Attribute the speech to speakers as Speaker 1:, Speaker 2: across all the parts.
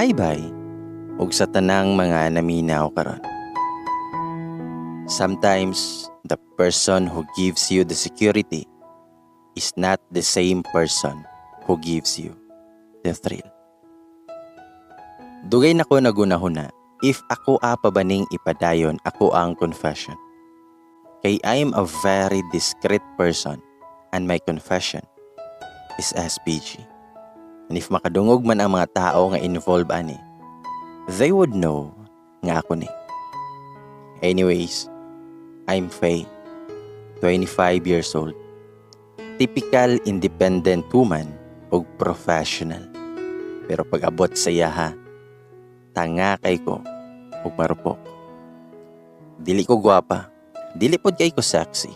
Speaker 1: Haybay ug sa tanang mga naminaw karon. Sometimes the person who gives you the security is not the same person who gives you the thrill. Dugay nako nagunahuna if ako pa baning ipadayon ako ang confession. Kay I am a very discreet person and my confession is SPG. And if makadungog man ang mga tao nga involved ani, they would know nga ako ni. Anyways, I'm Faye, 25 years old. Typical independent woman o professional. Pero pag abot sa yaha, tanga kay ko o marupok. Dili ko gwapa, dili pod kay ko sexy.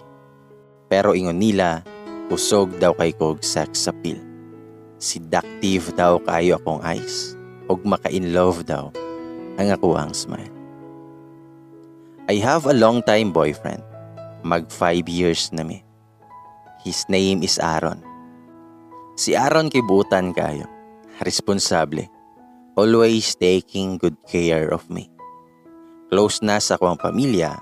Speaker 1: Pero ingon nila, usog daw kay ko sex appeal. Seductive daw kayo akong eyes. Og maka-in-love daw ang ako ang smile. I have a long-time boyfriend. Mag 5 years na mi. His name is Aaron. Si Aaron kay buutan kayo. Responsable. Always taking good care of me. Close na sa akong pamilya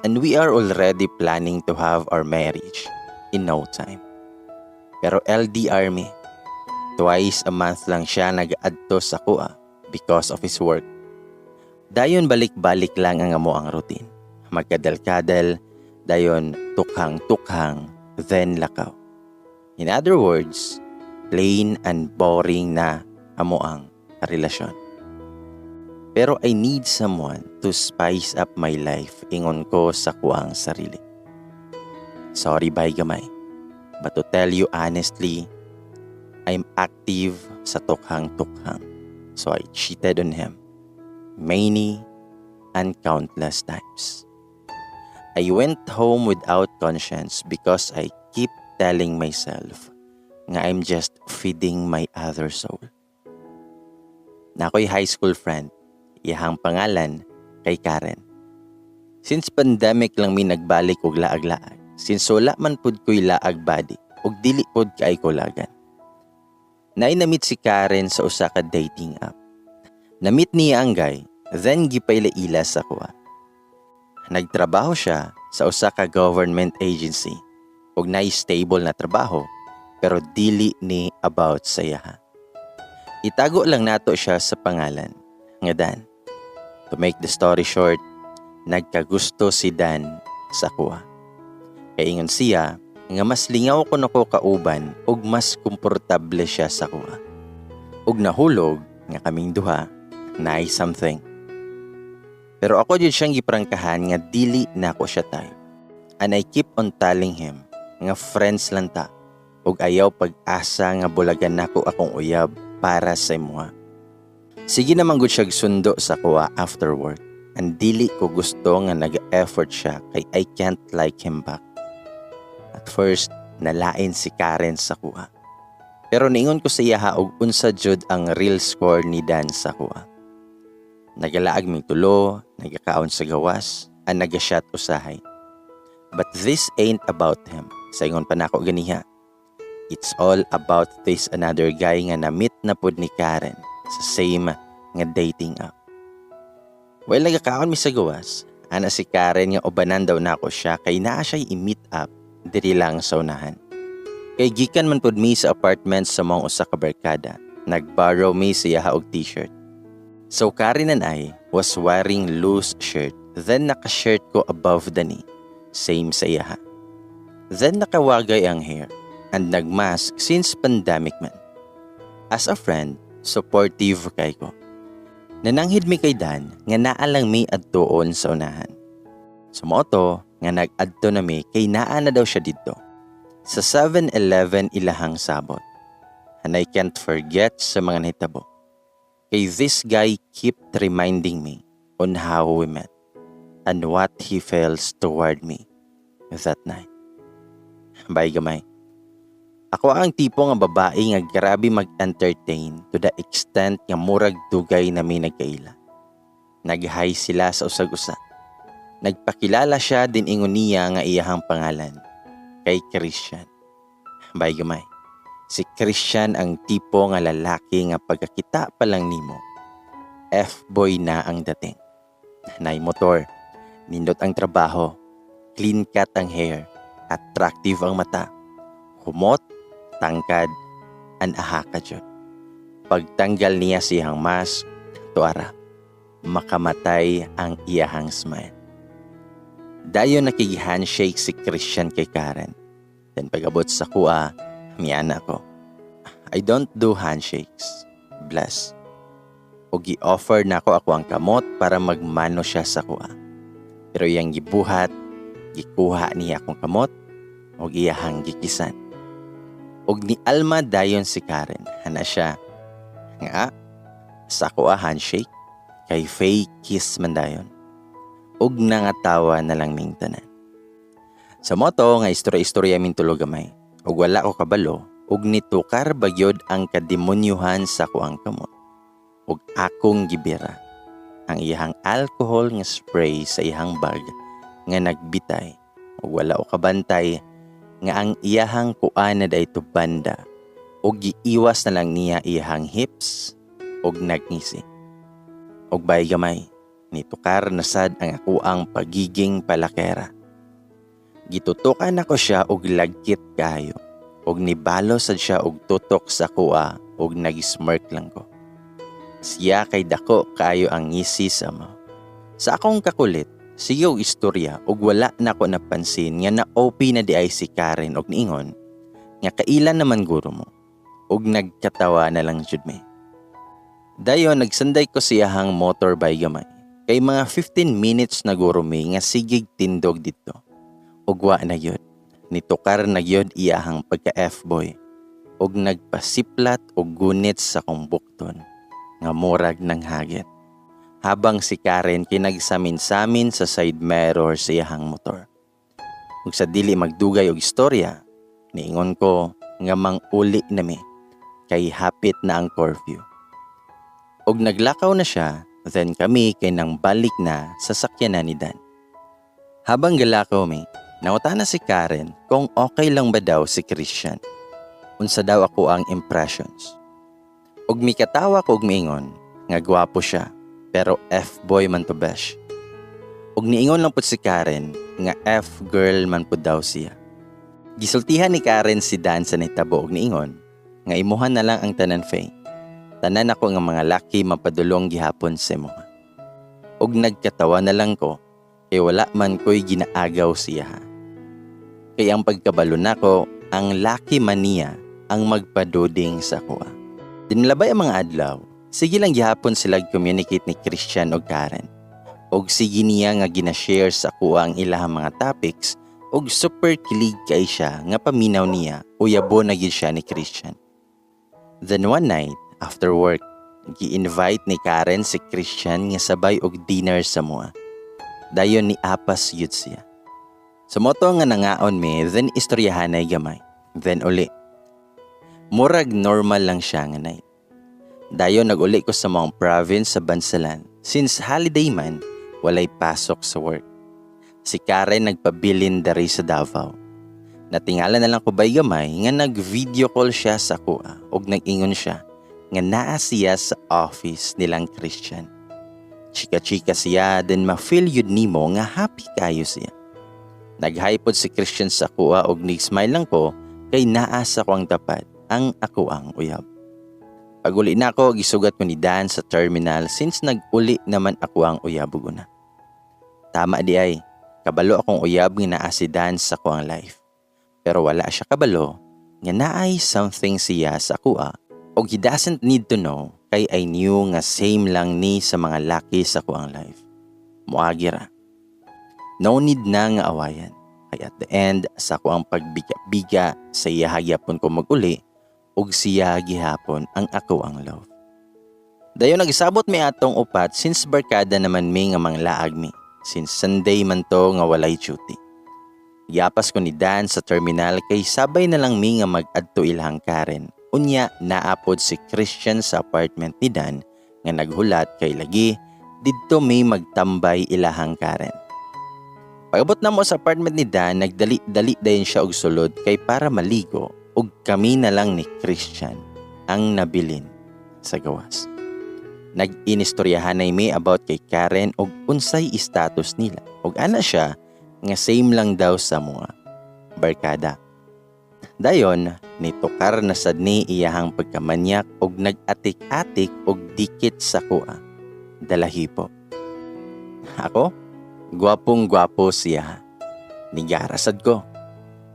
Speaker 1: and we are already planning to have our marriage in no time. Pero LDR mi. Twice a month lang siya nag-adto sa kuha because of his work. Dayon balik-balik lang ang amo ang routine. Magkadal-kadal, dayon tukhang-tukhang, then lakaw. In other words, plain and boring na amo ang relasyon. Pero I need someone to spice up my life ingon ko sa kuang sarili. Sorry bay gamay, but to tell you honestly, I'm active sa tukhang-tukhang. So I cheated on him many and countless times. I went home without conscience because I keep telling myself nga I'm just feeding my other soul. Na ako'y high school friend, iyahang pangalan kay Karen. Since pandemic lang mi nagbalik og laag-laag, since wala man pud ko'y laag body, og dili pud kay ko lagan. Nainamit si Karen sa usa ka dating app. Namit niya ang guy, then gipayla-ila sa kuha. Nagtrabaho siya sa usa ka government agency ug naay stable na trabaho pero dili ni about sa yaha. Itago lang nato siya sa pangalan nga Dan. To make the story short, nagkagusto si Dan sa kuha. Kay ingon siya nga mas lingaw ko nako kauban ug mas komportable siya sa kuha. Ug nahulog nga kaming duha naay something. Pero ako jud siyang giprangkahan nga dili na ako siya type. And I keep on telling him nga friends lang ta ug ayaw pag-asa nga bulagan nako akong uyab para sa imuha. Sige naman gud siya sundo sa kuha after work. And dili ko gusto nga nag-effort siya kay I can't like him back. At first, nalain si Karen sa kuha. Pero niingon ko sa iya og unsa jud ang real score ni Dan sa kuha. Nagalaag ming tulo, nagakaon sa gawas, and nagashot usahay. But this ain't about him. Sa ingon pa nako ganiha. It's all about this another guy nga na-meet na pud ni Karen sa same nga dating app. While nagakaon mi sa gawas, ana si Karen nga ubanan daw nako siya kay naa siya i-meet up diri lang sa unahan. Kay gikan man pud mi sa apartment sa mong usa ka barkada. Nagborrow mi siya og t-shirt. So Karen and I was wearing loose shirt, then naka-shirt ko above the knee, same sa iya. Then nakawagay ang hair, and nagmask since pandemic man. As a friend, supportive kay ko. Nananghid mi kay Dan nga naa lang mi adtoon sa unahan. Sumoto nga nag-adto na mi kay naa na daw siya dito. Sa 7-Eleven ilahang sabot. And I can't forget sa mga nahitabo. Kay this guy kept reminding me on how we met and what he feels toward me that night. Bay gamay. Ako ang tipo nga babae nga grabe mag-entertain to the extent nga murag dugay na may nagkaila. Nag-hi sila sa usag-usa. Nagpakilala siya din ingon niya nga iyahang pangalan kay Christian. Bay gamay. Si Christian ang tipo nga lalaki nga pagkakita pa lang nimo, F-boy na ang dating. Nay motor, nindot ang trabaho, clean cut ang hair, attractive ang mata, humot, tangkad, anahaka jud. Pagtanggal niya siyang mask, tuara, makamatay ang iyahang smile. Dayon nakigi-handshake si Christian kay Karen. Then pag-abot sa kuha, miyana ko. I don't do handshakes. Bless. O gi-offer na ako ang kamot para magmano siya sa kuha. Pero iyang gibuhat, gikuha niya akong kamot, o iyahang gikisan. Og ni Alma dayon si Karen, hana siya. Nga, sa kuha handshake, kay fake kiss man dayon. Og nangatawa na lang ming tanan. Sa moto nga istorya-istorya min tulog gamay. Og wala ko kabalo, og nitukar bagyod ang kademonyuhan sa kuang kamot. Og akong gibira ang iyahang alcohol nga spray sa iyahang bag nga nagbitay. Og wala ko kabantay nga ang iyahang kuan na dayto banda. Og giiwas na lang niya iyahang hips og nagngisi. Og bay gamay, nitukar na sad ang akuang pagiging palakera. Gitutukan ako siya og lagkit kayo. Og nibalo sad siya og tutok sa kuha og nag-smirk lang ko. Siya kay dako kayo ang ngisi sa mo. Sa akong kakulit, sige og istorya og wala na ko napansin nga na-OP na di ay si Karen og niingon nga kailan naman guro mo. Og nagkatawa na lang jud me. Dayon nagsanday ko siyahang motorbike gamay. Kay mga 15 minutes na guro me nga sigig tindog dito. Ugwa na yun. Nitukar na yun iyahang pagka-F-boy. Og nagpasiplat og gunit sa kong bukton. Nga murag ng hagit. Habang si Karen kinagsamin-samin sa side mirror sa iyahang motor. Ug sa dili magdugay og istorya, niingon ko nga mang-uli na mi. Kay hapit na ang curfew. Og naglakaw na siya, then kami kay nang balik na sa sakyanan ni Dan. Habang galakaw mi, nauta na si Karen kung okay lang ba daw si Christian. Unsa daw ako ang impressions. Og mikatawa ko og miingon nga gwapo siya, pero F-boy man to besh. Og niingon lang pud si Karen nga F-girl man pud daw siya. Gisultihan ni Karen si Dan sa nitabo og niingon nga imuhan na lang ang tanan fay. Tanan ako nga mga laki mapadulong gihapon sa imuha. Og nagkatawa na lang ko kay wala man ko'y ginaagaw siya. Kay ang pagkabalo nako, ang laki man niya ang magpaduding sa kuha. Dinlabay ang mga adlaw, sige lang gihapon sila communicate ni Christian o Karen. Og sige niya nga ginashare sa kuha ang ilahang mga topics og super kilig kay siya nga paminaw niya o yabo na gid siya ni Christian. Then one night, after work, gi-invite ni Karen si Christian nga sabay og dinner sa mua. Dayon ni apas yun siya. Sa moto nga nangaon mi, then istoryahanay gamay. Then uli. Murag normal lang siya nga night. Dayon nag-uli ko sa mga province sa Bansalan. Since holiday man, walay pasok sa work. Si Karen nagpabilin dari sa Davao. Natingala na lang ko bay gamay nga nag-video call siya sa kuha og nag-ingon siya nga naa siya sa office nilang Christian. Chika-chika siya, then ma-feel yun nimo nga happy kayo siya. Nag-hi pod si Christian sa kuha og nag-smile lang ko kay naa sa ko ang tapat ang ako ang uyab. Pag-uli na ako, gisugat ko ni Dan sa terminal since nag-uli naman ako ang uyab na. Tama di ay, kabalo akong uyab nga naa si Dan sa ko ang life. Pero wala siya kabalo nga naay something siya sa kuha og he doesn't need to know kay I knew nga same lang ni sa mga laki sa kuang life. Muagira. No need na nga awayan. Kay at the end sa kuang pagbiga-biga sa iya hagyapon ko mag-uli og siya gihapon ang ako ang love. Dayon nagisabot mi atong upat since barkada naman mi nga manglaag mi. Since Sunday man to nga walay duty. Giapas ko ni Dan sa terminal kay sabay na lang mi nga mag-adto ilhang Karen. Unya naapod si Christian sa apartment ni Dan nga naghulat kay lagi didto may magtambay ilahang Karen. Pagabot na mo sa apartment ni Dan, nagdali-dali dayon siya og sulod kay para maligo ug kami na lang ni Christian ang nabilin sa gawas. Nag-inistoryahan na mi about kay Karen og unsay status nila. Og ana siya nga same lang daw sa mga barkada. Dayon, nitukar na sad ni iyahang pagkamanyak og nag-atik-atik og dikit sa kuha. Dalahipo. Ako, gwapong-gwapo siya. Nigarasad ko.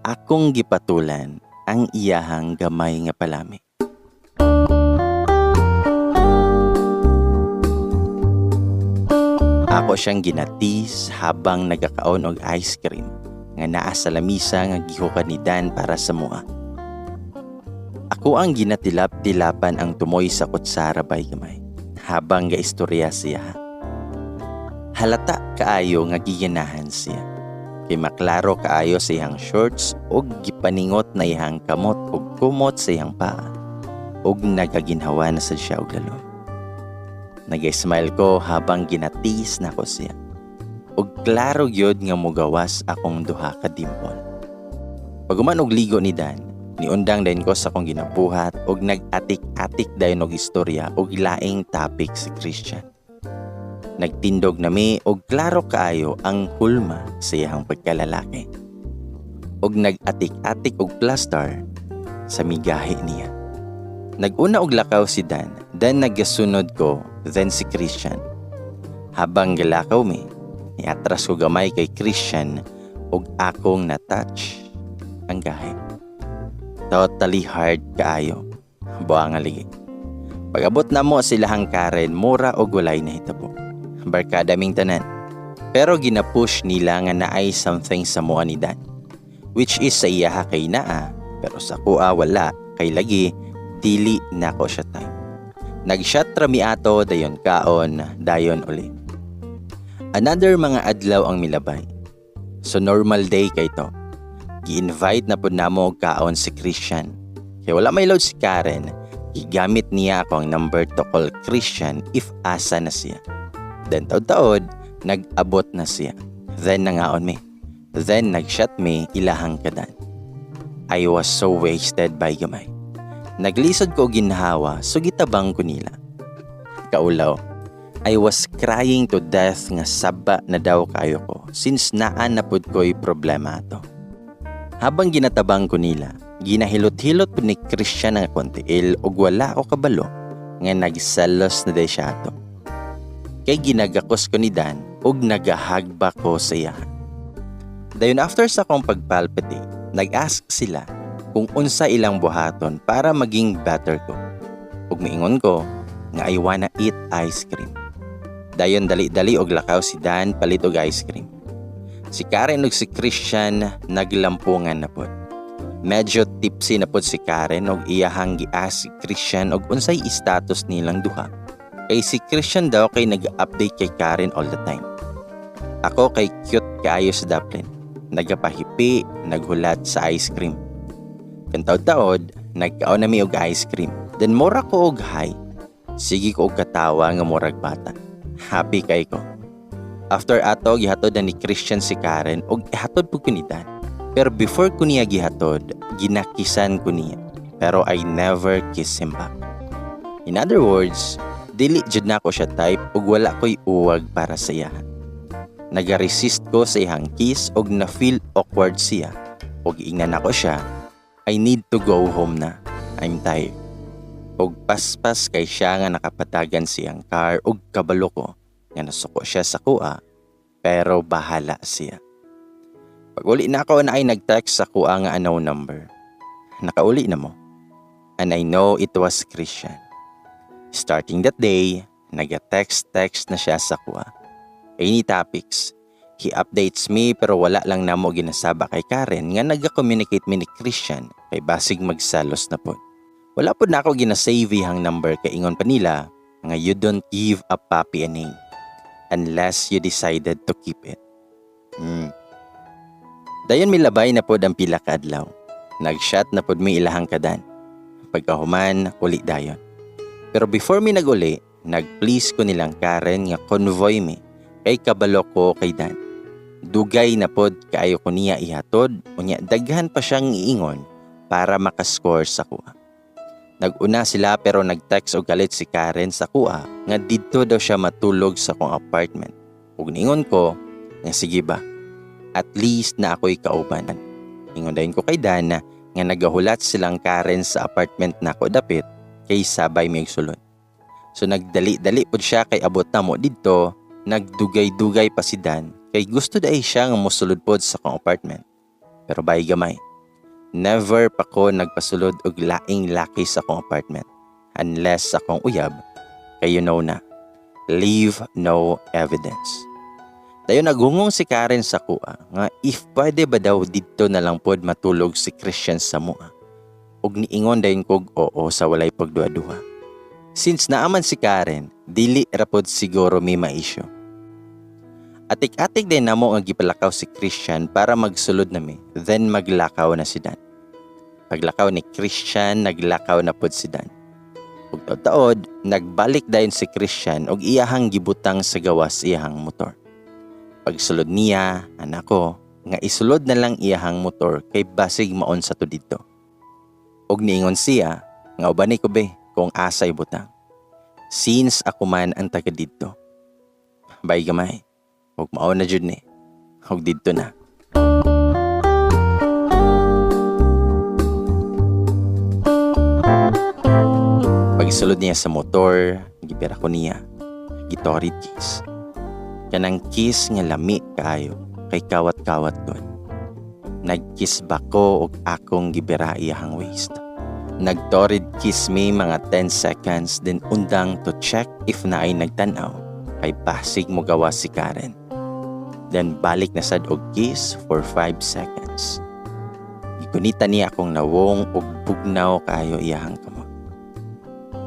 Speaker 1: Akong gipatulan ang iyahang gamay nga palami. Ako siyang ginatis habang nagakaon og ice cream nga naa sa lamisa nga gihukan ni Dan para sa mua. Ako ang ginatilap-tilapan ang tumoy sa kutsara bay gamay habang gaistorya siya. Halata kaayo nga giganahan siya. Kay maklaro kaayo sa iyang shorts og gipaningot na iyang kamot og kumot sa iyang paa og nagaginhawa na sad siya og lalo. Nag-smile ko habang ginatis na ko siya. Og klaro gyud nga mugawas akong duha ka dimple. Paguman og ligo ni Dan, niundang din ko sa akong ginabuhat og nag-atik-atik dayon og istorya og laing topic si Christian. Nagtindog nami og klaro kaayo ang hulma sa iyang pagkalalaki. Og nag-atik-atik og plaster sa migahi niya. Naguna og lakaw si Dan, then nagasunod ko, then si Christian. Habang galakaw mi, niatras ko gamay kay Christian og akong na-touch ang gahi. Totally hard kaayo. Buang aligi. Pag-abot na mo silahang Karen, mura og walay na hitabo. Barkada ming tanan. Pero ginapush nila nga naay something sa mua ni Dan. Which is sa iyaha kay naa, pero sa kuha wala, kay lagi, dili na ko siya time. Nag-shot rami ato, dayon kaon, dayon uli. Another mga adlaw ang milabay. So normal day kay to. Gi-invite na po namo og kaon si Christian. Kaya wala may load si Karen, gigamit niya ako ang number to call Christian if asa na siya. Then taod-taod, nag-abot na siya. Then nangaon mi. Then nag-shot mi ilahang kadan. I was so wasted by gamay. Naglisod ko ginhawa, so gitabang ko nila. Kaulaw, I was crying to death nga saba na daw kayo ko since naan na pud ko'y problema to. Habang ginatabang ko nila, ginahilot-hilot po ni Christian nga kontiil og wala o kabalo nga nagsalos na day siya to. Kay ginagakos ko ni Dan og nagahagba ko sa iya. Dayon after sa kong pagpalpitate, nag-ask sila kung unsa ilang buhaton para maging better ko. Ug miingon ko nga I wanna eat ice cream. Dayon dali-dali og lakaw si Dan palit og ice cream. Si Karen ug si Christian naglampungan na pod. Medyo tipsy na pod si Karen og iyahang gi-ask si Christian og unsay status nilang duha. Kay si Christian daw kay nag-update kay Karen all the time. Ako kay cute kaayo sa daplin. Nagapahipi, naghulat sa ice cream. Kantawd-taod, nagkaon nami og ice cream. Then mura ko og hi. Sige ko og katawa nga murag bata. Happy kay ko. After ato, gihatod na ni Christian si Karen og ihatod po ko ni Dan. Pero before ko niya gihatod, ginakisan ko niya. Pero I never kiss him back. In other words, dili jud na ko siya type ug wala ko'y uwag para sa iya. Nagaresist ko sa iyang kiss ug na-feel awkward siya. Ug ingnan ako siya, I need to go home na. I'm tired. Ug paspas kay siya nga nakapatagan siyang car ug kabalo ko nga nasuko siya sa kuha, pero bahala siya. Pag-uli na ako na ay nag-text sa kuha nga unknown number. Nakauli na mo. And I know it was Christian. Starting that day, nag-text na siya sa kuha. Any topics. He updates me pero wala lang na mo ginasaba kay Karen nga nag-communicate mi ni Christian kay basig magsalos na po. Wala po na ako ginasave hang number kay ingon pa nila nga you don't give a puppy a name unless you decided to keep it. Dayon milabay na pod ang pila ka adlaw. Nag-shot na pod mi ilahang kadan. Pagkahuman, uli dayon. Pero before mi nag-uli, nag-please ko nilang Karen nga convoy mi kay kabalo ko kay Dan. Dugay na pod kaayo ko niya ihatod, unya daghan pa siyang iingon para makascore sa kuha. Nag-una sila pero nag-text og galit si Karen sa kuha nga didto daw siya matulog sa kong apartment. Ug niingon ko nga sige ba, at least na ako'y kaubanan. Ingon dayon ko kay Dana nga nagahulat silang Karen sa apartment nako dapit kay sabay may sulod. So nagdali-dali pod siya kay abot na mo didto, nagdugay-dugay pa si Dan kay gusto dahi siya nga mosulod pod sa kong apartment. Pero bay gamay, never pa ko nagpasulod og laing laki sa akong apartment unless sa akong uyab, kay you know na, leave no evidence. Dayon nagungong si Karen sa kuha nga if pwede ba daw dito na lang pod matulog si Christian sa mua. Ug niingon dayon kog oo sa walay pagduha-duha. Since naaman si Karen, dili ra pod siguro may maisyo. Atik-atik din namo nga gipalakaw si Christian para magsulod nami, then maglakaw na si Dan. Paglakaw ni Christian, naglakaw na pod si Dan. Ug taod, nagbalik dayon si Christian og iyahang gibutang sa gawas iyahang motor. Pagsulod niya, anak ko, nga isulod na lang iyahang motor kay basig maon sa to dito. Og niingon siya, nga ubani ko be kung asay butang. Since ako man ang taga dito. Bay gamay, og maon na jud ni, og dito na. Pagsulod niya sa motor, gibira ko niya, gitorid kiss. Kanang kiss nga lami kaayo kay kawat-kawat doon. Nagkiss ba ko og akong gibira iyahang waist. Nagtorid kiss me mga 10 seconds din undang to check if naay nagtanaw kay pasig mo gawa si Karen. Then balik na sad og kiss for 5 seconds. Gikunita niya akong nawong og bugnaw kaayo iyahang kamot.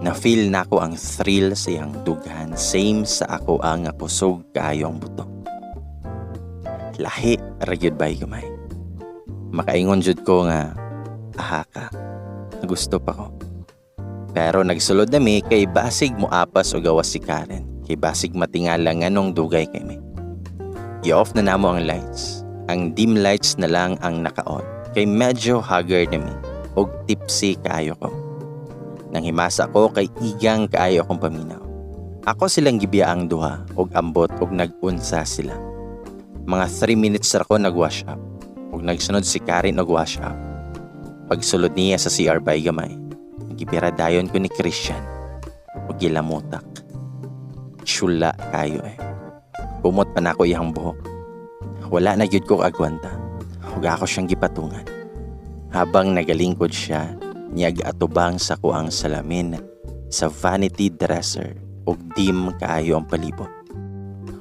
Speaker 1: Na-feel na ko ang thrill sa iyang dughan, same sa ako ang kusog kaayo ang buto. Lahi ragyod bay gamay. Makaingon jud ko nga, aha ka, gusto pa ko. Pero nagsulod na mi kay basig mo apas o gawas si Karen, kay basig matingala nga nung dugay kay mi. I-off na namo ang lights, ang dim lights na lang ang naka-on, kay medyo haggard na mi, og tipsy kaayo ko. Nang himasa ko kay igang kaayo akong paminaw. Ako silang gibiya ang duha og ambot og nag-unsa sila. Mga 3 minutes ra ko nag-wash up og nagsunod si Karen og wash up. Pagsulod niya sa CR bay gamay, gibira dayon ko ni Christian og gilamutak. Chula kayo Kumot pa na ako iyang buhok. Wala na gyud ko agwanta ug ako siyang gipatungan. Habang nagalingkod siya, niyag atubang sa kuang salamin sa vanity dresser ug dim kaayo ang palibot.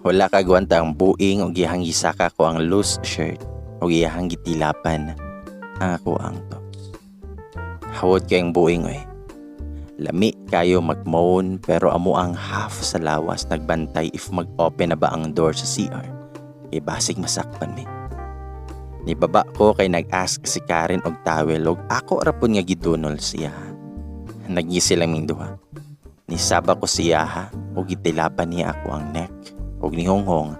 Speaker 1: Wala kagwanta ang buing ug iyahang gisaka ko ang loose shirt ug iyahang gitilapan ang ako ang tops. Hawod kayong buing Lami kayo magmoan pero amo ang half sa lawas nagbantay if mag-open na ba ang door sa CR. Basig masakpan mi. Nibaba ko kay nag-ask si Karen og towel og ako rapon nga gidunol siya. Nagngisi lang ming duha. Nisaba ko siya og gitilapan niya ako ang neck og nihonghong.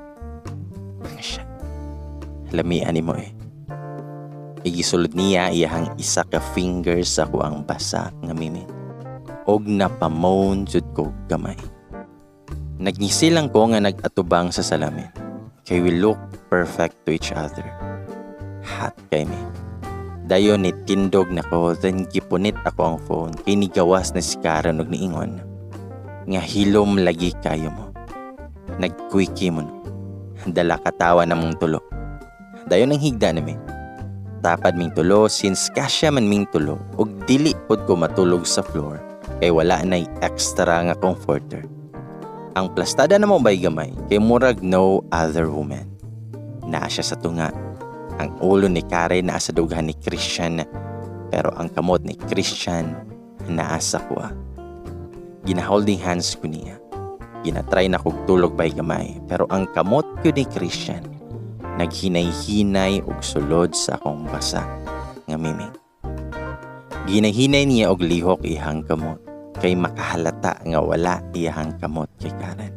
Speaker 1: Siya. Lamian ni mo Igisulod niya iyahang isa ka fingers sa ko ang basa nga mimi. Og napamon jud ko gamay. Nagngisi lang ko nga nag-atubang sa salamin. Kay we look perfect to each other. Hot kay mi. Dayon ni tindog na ko, then gipunit ako ang phone kay nigawas na si Karen og niingon nga hilom lagi kayo mo. Nagquickie mo no. Dala katawa na mong tulo. Dayon ang higda na mi. Tapad ming tulo since kasya man ming tulo og dili pod ko matulog sa floor kay wala na extra nga comforter. Ang plastada na mo bay gamay kay murag no other woman. Naa siya sa tunga. Ang ulo ni Karen naa sa dughan ni Christian pero ang kamot ni Christian naa sa kuha. Gina-holding hands ko niya. Ginatry na kog tulog bay gamay pero ang kamot ko ni Christian naghinay-hinay og sulod sa akong basa nga miming. Ginahinay niya og lihok ihang kamot kay makahalata nga wala iyahang kamot kay Karen.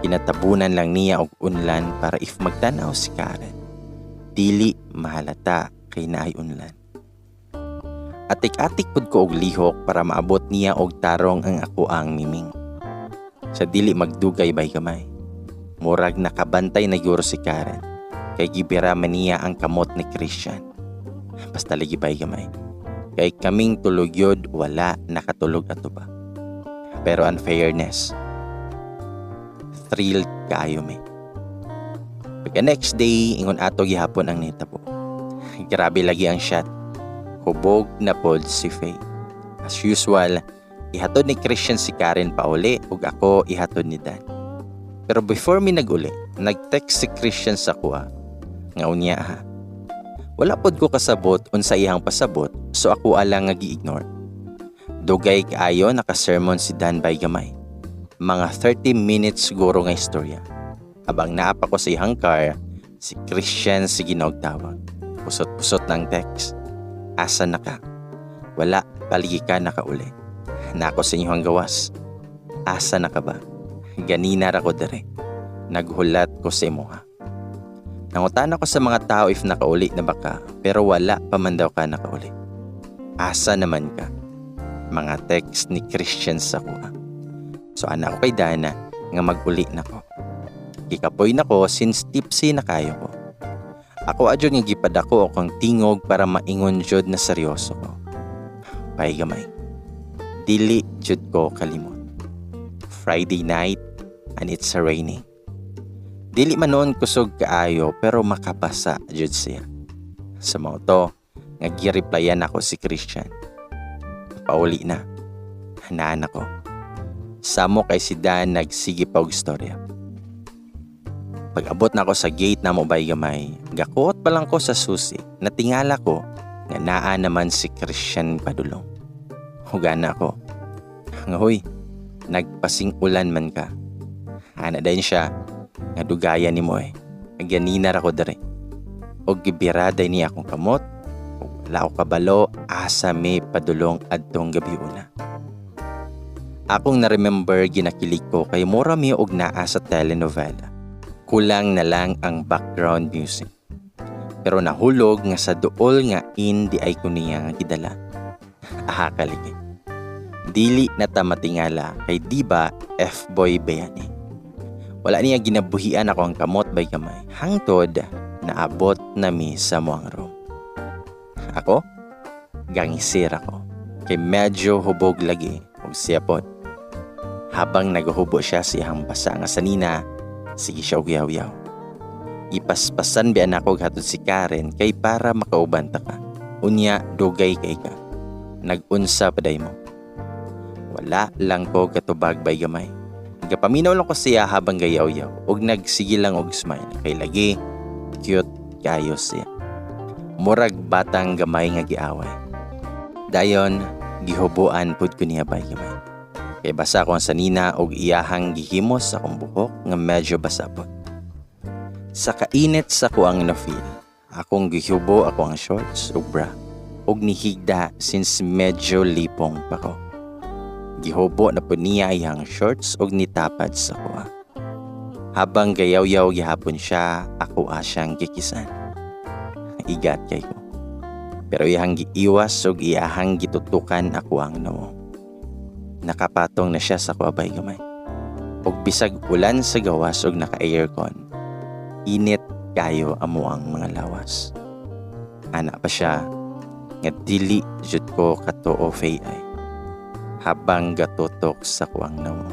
Speaker 1: Kinatabunan lang niya og unlan para if magtanaw si Karen, dili mahalata kay naay unlan. Atik-atik pud ko og lihok para maabot niya og tarong ang ako ang miming. Sa dili magdugay bay gamay. Murag nakabantay na gyuro si Karen. Kay gibira man niya ang kamot ni Christian. Basta lagi bay gamay. Kay kaming tulog yod wala nakatulog ato ba. Pero unfairness. Thrilled kaayo me. Pagka next day, ingon ato gihapon ang nitabo. Grabe lagi ang shot. Hubog na pod si Faye. As usual, ihatod ni Christian si Karen pauli ug ako ihatod ni Dan. Pero before mi nag-uli, nag-text si Christian sa kuha. Nga unya ha. Wala pod ko kasabot unsa iyang pasabot so ako alang nga gi-ignore. Dugay kaayo naka-sermon si Dan bay gamay. Mga 30 minutes siguro nga istorya. Habang naapa ko sa iyang car, si Christian si ginawtawag. Pusot-pusot ng text. Asa na ka? Wala, paligi ka nakauli. Nako sa inyong gawas. Asa na ka ba? Ganina ra ko dere. Naghulat ko sa imo ha. Nangutan ako sa mga tao if nakauli na baka, pero wala pa man daw ka nakauli. Asa naman ka? Mga text ni Christian sa kuha. So anak ko kay Dana nga mag-uli na ko. Kikapoy na ko since tipsy na kayo ko. Ako adyo nga gipadako akong tingog para maingon jud na seryoso ko. Pay gamay. Dili jud ko kalimot. Friday night and it's raining. Dili man noon kusog kaayo pero makabasa jud siya. Sa mga to, nga gi-replyan ako si Christian. Pauli na. Hanaan ako. Samo kay si Dan nagsige pa og istorya. Pag-abot na ako sa gate na mo bay gamay, gakuot pa lang ko sa susi, natingala ko nga naa naman si Christian padulong. Hugana ko. Nga huy, nagpasing-ulan man ka. Ana din siya, nga dugayan ni mo eh. Ganina ra ko dere. Og gibirada ni akong kamot, og wala ko kabalo, asa may padulong adtong gabi una. Akong na-remember ginakilig ko kay mura mi og naa sa telenovela. Kulang na lang ang background music. Pero nahulog nga sa duol nga di ay ko niya nga gidala. Aha kaligi. Dili na ta matingala kay di ba F-boy ba yan eh. Wala niya ginabuhian ako ang kamot bay kamay. Hangtod naabot na mi sa muang room. Ako? Gangisir ako. Kay medyo hubog lagi og siya pod. Habang naghuhubo siya siyang basa nga sanina, sige siya og yaw-yaw. Ipaspasan biyan ako hatod si Karen kay para makaubanta ka. Unya, dugay kay ka. Nag-unsa paday mo. Wala lang ko katubag bay gamay. Gapaminaw lang ko siya habang gayaw-yaw og nagsige lang og smile. Kay lagi, cute kayo siya. Murag batang gamay nga giaway. Dayon, gihubuan pud ko niya bay gamay. Kay basa ko ang sanina og iyahang gihimos sa akong buhok nga medyo basa po. Sa kainit sa kuang na-feel, akong gihubo ako ang shorts ug bra og nihigda since medyo lipong pa ko. Gihubo na po niya iyang shorts og nitapad sa kuha. Habang gayaw-yaw gihapon siya, ako asyang gikisan. Igat kay ko. Pero iyang giiwas og iyahang gitutukan ako ang noo. Nakapatong na siya sa kuwabay gamay. Og bisag ulan sa gawas og naka-aircon. Init kayo amo ang mga lawas. Ana pa siya nga dili jud ko katuo fay ay. Habang gatutok sa kuwang namo.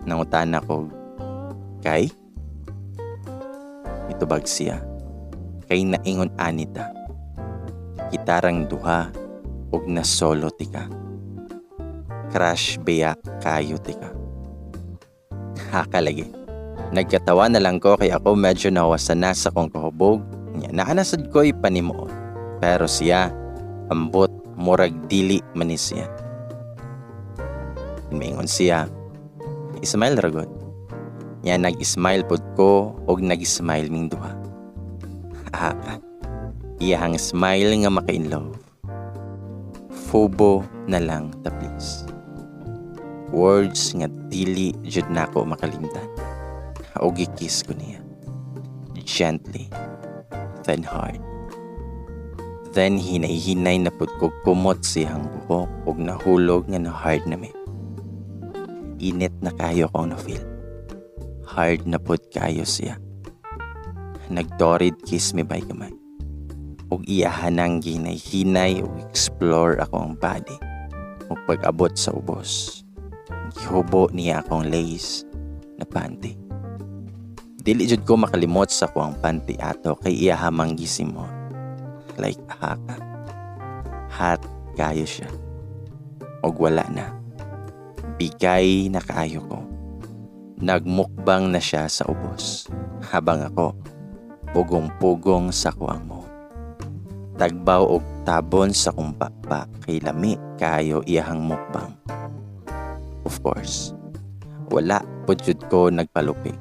Speaker 1: Nangutan ako, kay? Itubag siya. Kay naingon anita. Kitarang duha og na solo tika. Crush beya kayo tika. Hakalagi. Nagkatawa na lang ko kay ako medyo nawasan na sa kong kahubog. Naanasad ko'y panimoon. Pero siya, ambot murag dili manis siya. Mingon siya, ismile ragot. Nya nag-smile pod ko og nag-smile ming duha. Aha. Iyahang smile nga maka-inlove. Fubo na lang ta please. Words nga dili jud nako makalimtan. Og i-kiss ko niya. Gently, then hard. Then hinay-hinay na pud ko kumot siyang buhok ug nahulog nga na hard na me. Init na kayo ko na feel. Hard na pud kayo siya. Nagtorid kiss me by gamay. Ug iyahan ang ginay-hinay ug explore ako ang body. Ug pag-abot sa ubos, gihubo niya akong lace na panty. Dili jud ko makalimot sa kuang panty ato kay iyahamang gisimo. Like haka. Hot kayo siya. Og wala na. Bigay na kaayo ko. Nagmukbang na siya sa ubos. Habang ako, pugong-pugong sa kuang mo. Tagbaw og tabon sa kong pakpak kay lami kayo iyahang mukbang. Of course, wala po jud ko nagpalupig.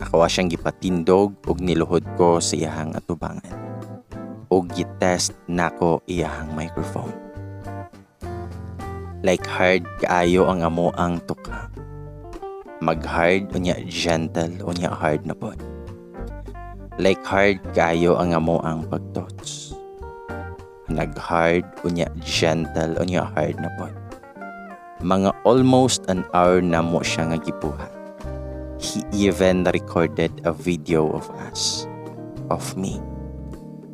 Speaker 1: Ako siyang gipatindog og niluhod ko sa iyahang atubangan. Og gitest nako iyahang microphone. Like hard kaayo ang amo ang tuka. Mag-hard unya gentle unya hard na pod. Like hard kaayo ang amo ang pagtouch. Nag-hard unya gentle unya hard na pod. Mga almost an hour na mo siya nga gipuha. He even recorded a video of us, of me.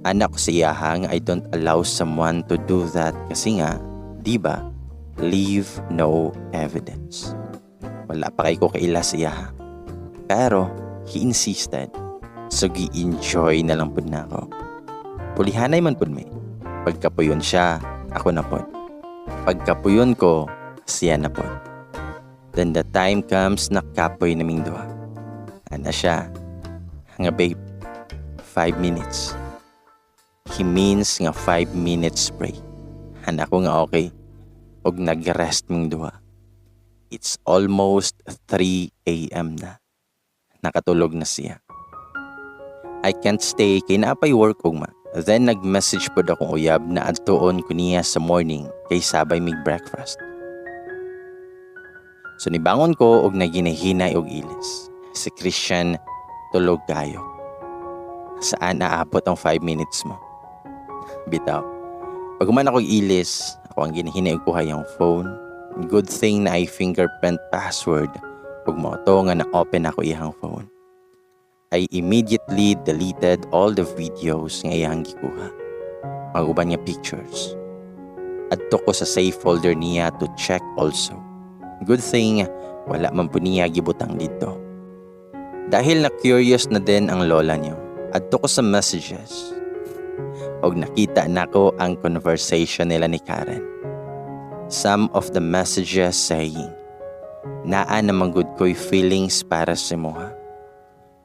Speaker 1: Anak ko siya hang I don't allow someone to do that kasi nga, di ba, leave no evidence. Wala pa kay ko kaila siya. Pero, he insisted. So, gi-enjoy na lang po na ako. Pulihanay man po may. Pagkapuyon siya, ako na po. Pagkapuyon ko, siya na po. Then the time comes, nakapoy naming duha. Ana siya. Nga babe, 5 minutes. He means nga 5 minutes break. Ana ko nga okay. Og nag-rest ming duha. It's almost 3 a.m. na. Nakatulog na siya. I can't stay kay naapay work og ma. Then nag-message pod akong uyab na adtuon ko niya sa morning kay sabay mig breakfast. So nibangon ko og naginahinay og ilis. Si Christian tulog kayo. Saan naabot ang 5 minutes mo? Bitaw. Pag man ako ilis, ako ang ginahinay og kuha yung phone. Good thing na I fingerprint password ug mo to nga na-open ako iyang phone. I immediately deleted all the videos nga iyang gikuha. Mag-uban niya pictures. Adto ko sa safe folder niya to check also. Good thing, wala man po niya gibutang dito. Dahil na curious na din ang lola niyo, adto ko sa messages. Og nakita nako ang conversation nila ni Karen. Some of the messages saying, naa naman good ko'y feelings para sa moha.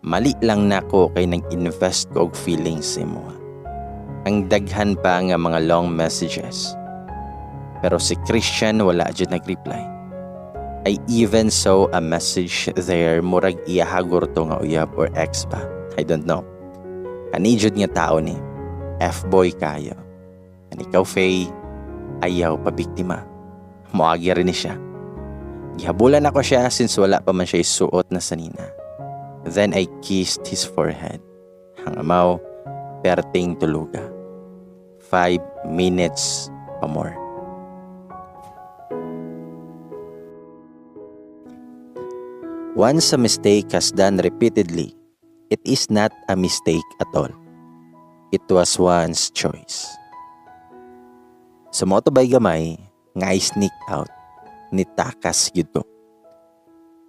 Speaker 1: Mali lang nako kay nag-invest ko og feelings sa moha. Ang daghan pa nga mga long messages. Pero si Christian wala jud nag-reply. I even saw a message there murag iyahagor to nga uyab or ex pa. I don't know. Kani jud nga tao ni. F-boy kayo. Kani ikaw Faye, ayaw pa biktima. Moagi rin ni siya. Gihabulan ako siya since wala pa man siya isuot na sanina. Then I kissed his forehead. Hangamaw, perting tuluga. 5 minutes pa more. Once a mistake has done repeatedly, it is not a mistake at all. It was one's choice. Sa motobay gamay, nga I sneak out, nitakas yun ko.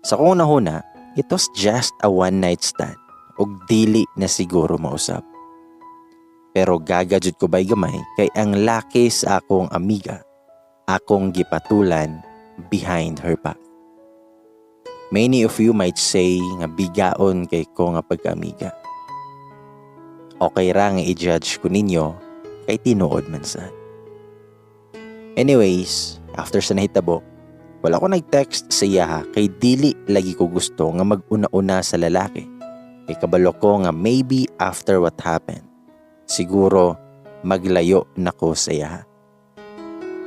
Speaker 1: Sa kong nahuna, it was just a one-night stand, ug dili na siguro mausap. Pero gagajud ko bay gamay, kay ang laki sa akong amiga, akong gipatulan behind her back. Many of you might say nga bigaon kay ko nga pagka-amiga. Okay ra nga i-judge ko ninyo kay tinuod man sad. Anyways, after sa nahitabo, wala ko nag-text sa iya kay dili lagi ko gusto nga mag-una-una sa lalaki. Kay kabalo ko nga maybe after what happened, siguro maglayo nako sa iya.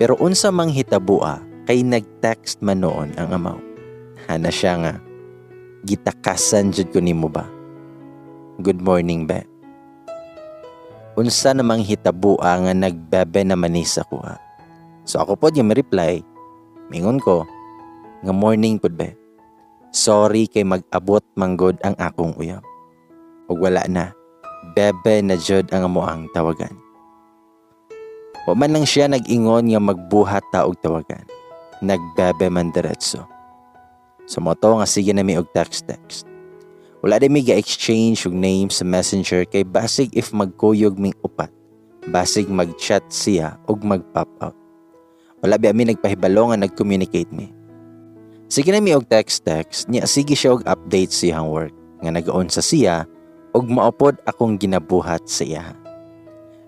Speaker 1: Pero unsa mang hitabua kay nag-text man noon ang amaw. Hana siya nga, gitakasan jud ko nimo ba? Good morning, be. unsa namang hitabo nga nagbebe naman ni sa kuha. So ako pod yung reply, mingon ko, nga morning pod be. Sorry kay mag-abot manggod ang akong uyab. Ug wala na, bebe na jud ang amoang tawagan. Wa man lang siya nag-ingon nga magbuhat ta og tawagan. Nagbebe man diretso. So mo to nga sige na mi og text. Wala din mi ga-exchange og name sa messenger kay basig if magkuyog ming upat. Basig mag-chat siya og mag-pop out. Wala ba mi nagpahibalo nga nag-communicate mi. Sige na mi og text niya sige siya og update siyang work nga nag-on sa siya og maupod akong ginabuhat sa iya.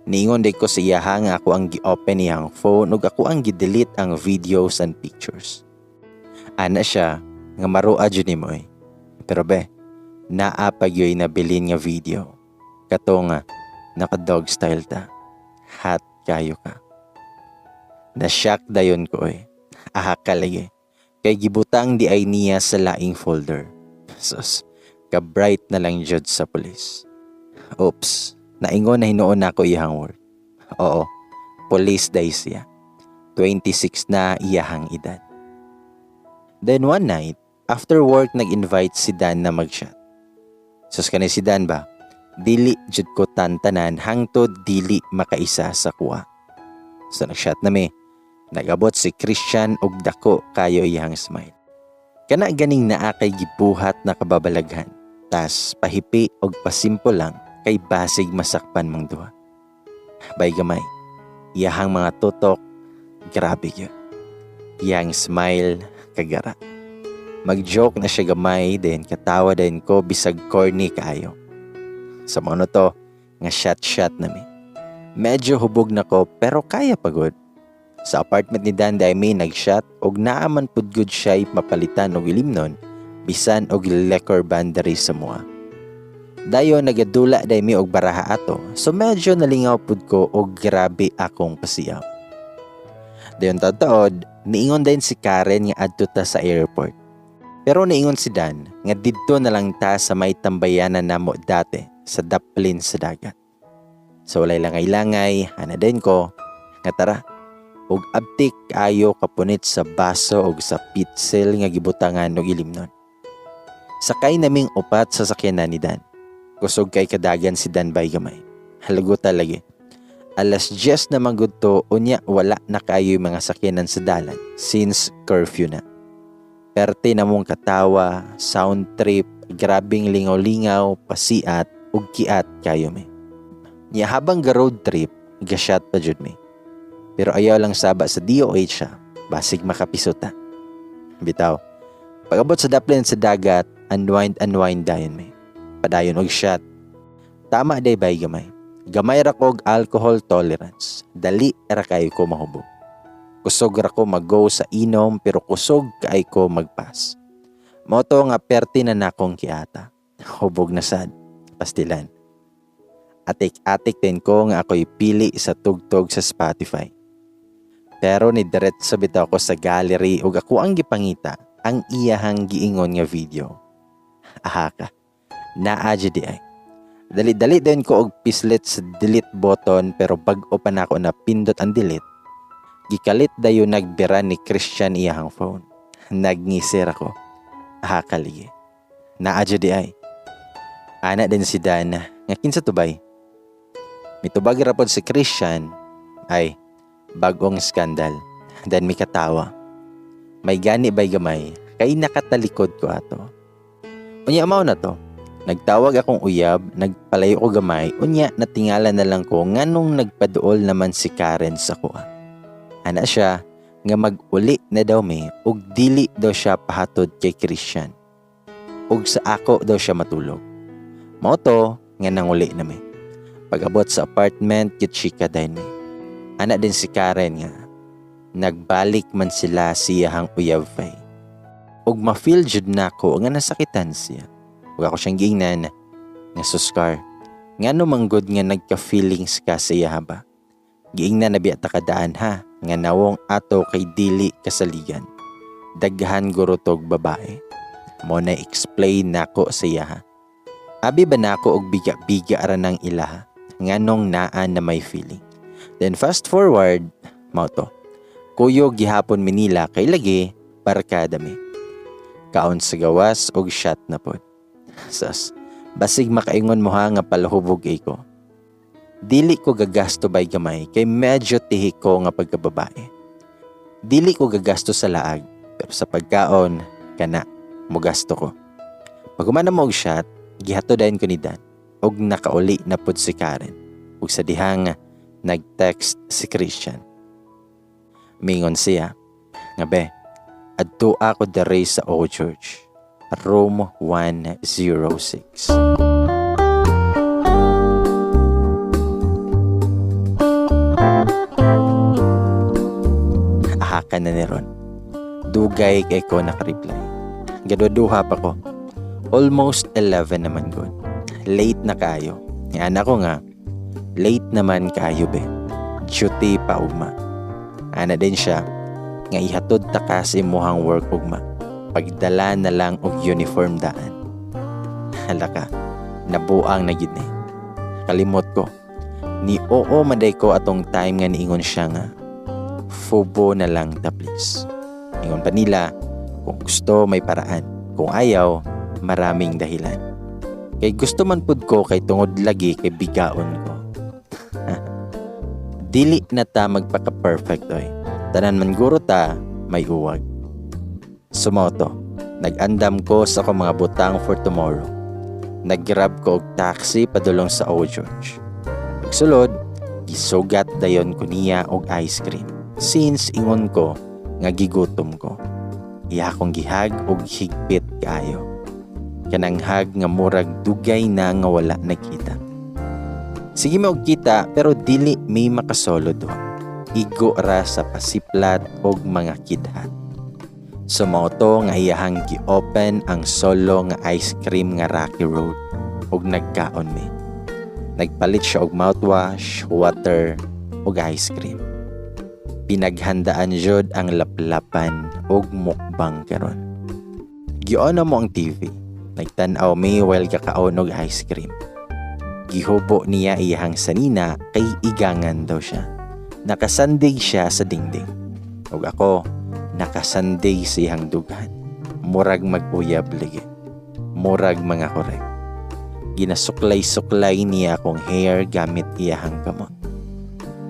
Speaker 1: Niingon day ko sa iya nga ako ang gi-open niyang phone ug ako ang gi-delete ang videos and pictures. Ana siya nga maroa jud nimo eh. Pero be, naa pa gyoy nabilin nga video. Kato nga naka-dog style ta. Hot kayo ka. Na-shock dayon ko eh. Aha kalagi. Kay gibutang di ay niya sa laing folder. Sus, ka-bright na lang jud sa pulis. Oops, naingon na hinuon ako iyahang work. Oo, police day siya. 26 na iyahang edad. Then one night, after work nag-invite si Dan na mag-shot. Sus kanay si Dan ba? Dili jud ko tantanan hangtod dili makaisa sa kuha. So nag-shot na mi. Nagabot si Christian og dako kayo iyang smile. Kana ganing naa kay gibuhat na kababalaghan. Tas pahipi og pasimple lang kay basig masakpan mang duha. Bay gamay. Iyahang mga tutok, grabe yun. Iyang smile, kagara. Mag-joke na siya gamay, then katawa din ko bisag corny kaayo. Sa mono to, nga shot na mi. Medyo hubog na ko pero kaya pagod. Sa apartment ni Dan day may nag-shot og naaman pud good siya mapalitan og ilimnon bisan og liquor boundary sa mua. Dayon nagadula day mi og baraha ato so medyo nalingaw pud ko og grabe akong pasiyaw. Dayon taod niingon din si Karen nga adto ta sa airport. Pero niingon si Dan nga didto na lang ta sa may tambayanan namo dati sa daplin sa dagat. So walay langay-langay, ana din ko nga tara. Og abtik ayo kapunit sa baso og sa pitsil nga gibutangan og ilimnon. Sakay naming upat sa sakyanan ni Dan. Kusog kay kadagan si Dan bay gamay. Halago talagi. Alas 10 na magudto unya wala na kayo mga sakyanan sa dalan since curfew na. Perte na mong katawa, sound trip, grabing lingaw-lingaw, pasiat ug kiat kayo mi. Nya habang ga road trip, ga-shot pa jud mi. Pero ayaw lang saba sa DOH siya, basig makapisota. Bitaw, pag-abot sa daplin sa dagat, unwind dayon may. Padayon og shot. Tama day bay gamay. Gamay ra kog alcohol tolerance. Dali ra kay ko mahubog. Kusog ra ko mag-go sa inom pero kusog kay ko magpas. Moto nga perti na nakong kiata. Hubog na sad. Pastilan. Atik-atik din ko nga ako'y pili sa tugtog sa Spotify. Pero ni diretso bitaw ko sa gallery ug ako ang gipangita ang iyahang giingon nga video. Aha ka. Naa jud ay. Dali-dali din ko og pislet sa delete button pero bag-o pa nako na pindot ang delete. Gikalit dayon nagbira ni Christian iyahang phone. Nagnisir ako. Aha kaligi. Naa jud ay. Ana din si Dan nga kinsa tubay. Mitubag ra pod si Christian ay bagong skandal. Dan mi katawa. May gani bay gamay kay nakatalikod ko ato. Unya mao na to. Nagtawag akong uyab, nagpalayo ko gamay, unya natingala na lang ko nganong nagpaduol naman si Karen sa kuha. Ana siya nga mag-uli na daw mi ug dili daw siya pahatod kay Christian. Ug sa ako daw siya matulog. Mao to nga nanguli na mi. Pag-abot sa apartment, kitchika din mi. Ana din si Karen nga. Nagbalik man sila siyahang uyab fay. Ug ma-feel jud nako nga nasakitan siya. Ug ako siyang giingnan nga suskar. Ngano manggod nga nagka-feelings ka siya ba? Giingnan na biya takadaan ha nga nawong ato kay dili kasaligan. Daghan gurutog babae. Mo na explain nako siya ha. Abi ba nako og biga-biga ara nang ilaha? nganong naan na may feeling. Then fast forward, mao to. Kuyog gihapon Manila kay lagi barkada mi. Kaon sa gawas og shot na pod. Sas, basig makaingon mo ha nga palahubog ko. Dili ko gagasto bay gamay kay medyo tihi ko nga pagkababae. Dili ko gagasto sa laag, pero sa pagkaon, kana, mo gasto ko. Pag humana mo og shot, gihato dayon ko ni Dan, og nakauli na pod si Karen, ug sa dihang nag-text si Christian. Mingon siya, nga be, adto ako dere sa O Church, room 106. Ahaka na ni Ron. Dugay kay ko nakareply. Gaduduha pa ko. Almost 11 naman ko. Late na kayo. Yan ako nga. Late naman kayo be. Duty pa ugma. Ana din siya. Nga ihatod ta kasi muhang work ugma. Pagdala na lang og uniform daan. Halaka. Nabuang na gid ni. Kalimot ko. Ni oo maday ko atong time nga niingon siya nga. Fubo na lang ta please. Ingon pa nila, kung gusto may paraan. Kung ayaw, maraming dahilan. Kay gusto man pud ko kay tungod lagi kay bigaon ko. Dili na ta magpaka-perfect oy. Tanan man guro ta, may uwag. Sumoto, nag-andam ko sa akong mga butang for tomorrow. Nag-grab ko og taxi padulong sa O Church. Pagsulod, gisugat dayon ko niya og ice cream. Since ingon ko, nga gigutom ko. Iya akong gihag og higpit kaayo. Kanang hag nga murag dugay na nga wala nakita. Sige mo og kita pero dili may makasolo doon. Igo ra sa pasiplat og mga kidhat. Sumoto nga iyahang gi-open ang solo nga ice cream nga Rocky Road og nagkaon mi. Nagpalit siya og mouthwash, water og ice cream. Pinaghandaan jud ang laplapan og mukbang karon. Giona mo ang TV. Nagtan-aw mi while kakaon og ice cream. Gihubo niya iyang sanina kay igangan daw siya. Nakasandig siya sa dingding. Ug ako nakasandig sa iyang dughan. Murag mag-uyab lagi. Murag mga korek. Ginasuklay-suklay niya akong hair gamit iyang kamot.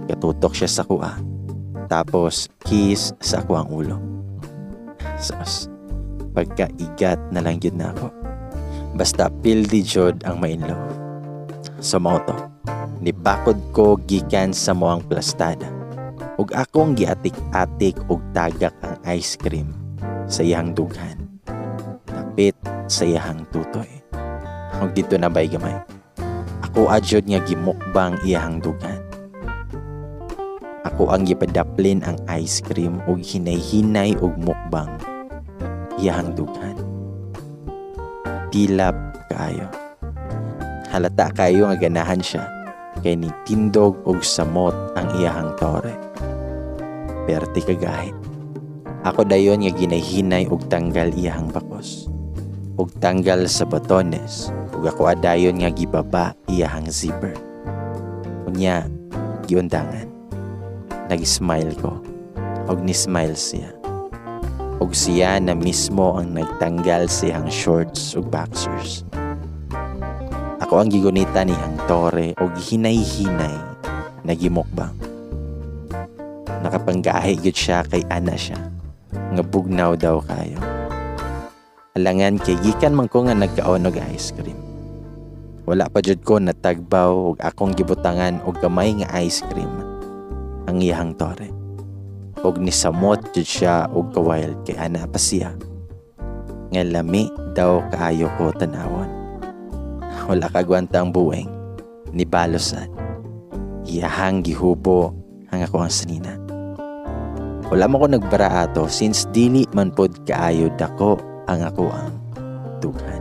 Speaker 1: Katutok siya sa kuha. Tapos, kiss sa ako ang ulo. Sos, pagkaigat na lang yun na ako. Basta pildi jod ang ma-inlove. Sumoto, nibakod ko gikan sa moang plastada. Ug akong giatik-atik ug tagak ang ice cream sa iyang dughan. Tapit sa iyang tutoy. Ug dito na bay gamay. Ako adjod nga gimukbang iyang dughan. Ako ang gipadaplin ang ice cream ug hinay-hinay ug mukbang iyang dughan. Tilap kayo. Halata kayo nga ganahan siya kay nitindog og samot ang iyang tore. Perti kagahit. Ako dayon nga ginay-hinay og tanggal iyang bakos. Ug tanggal sa botones ug ako adayon nga gibaba iyang zipper. Unya giundangan. Nag-smile ko. Og ni-smile siya. Og siya na mismo ang nagtanggal siyang shorts ug boxers. Ako ang gigunita niyang tore og hinay-hinay na gimukbang. Nakapanggahi gyud siya kay ana siya. Nga bugnaw daw kayo. Alangan kay gikan man ko nga nagkaon og ice cream. Wala pa jud ko natagbaw og akong gibutangan og gamay nga ice cream. Ang iyang tore. Og nisamot jud siya og kawild kay ana pa siya. Nga lami daw kaayo ko tanawon. Wala kagwanta ang buweng. Ni balosan. Iyahang gihubo ang ako ang sanina. Wala mo ko nagbara ato since dili man pod kaayo dako ang ako ang dughan.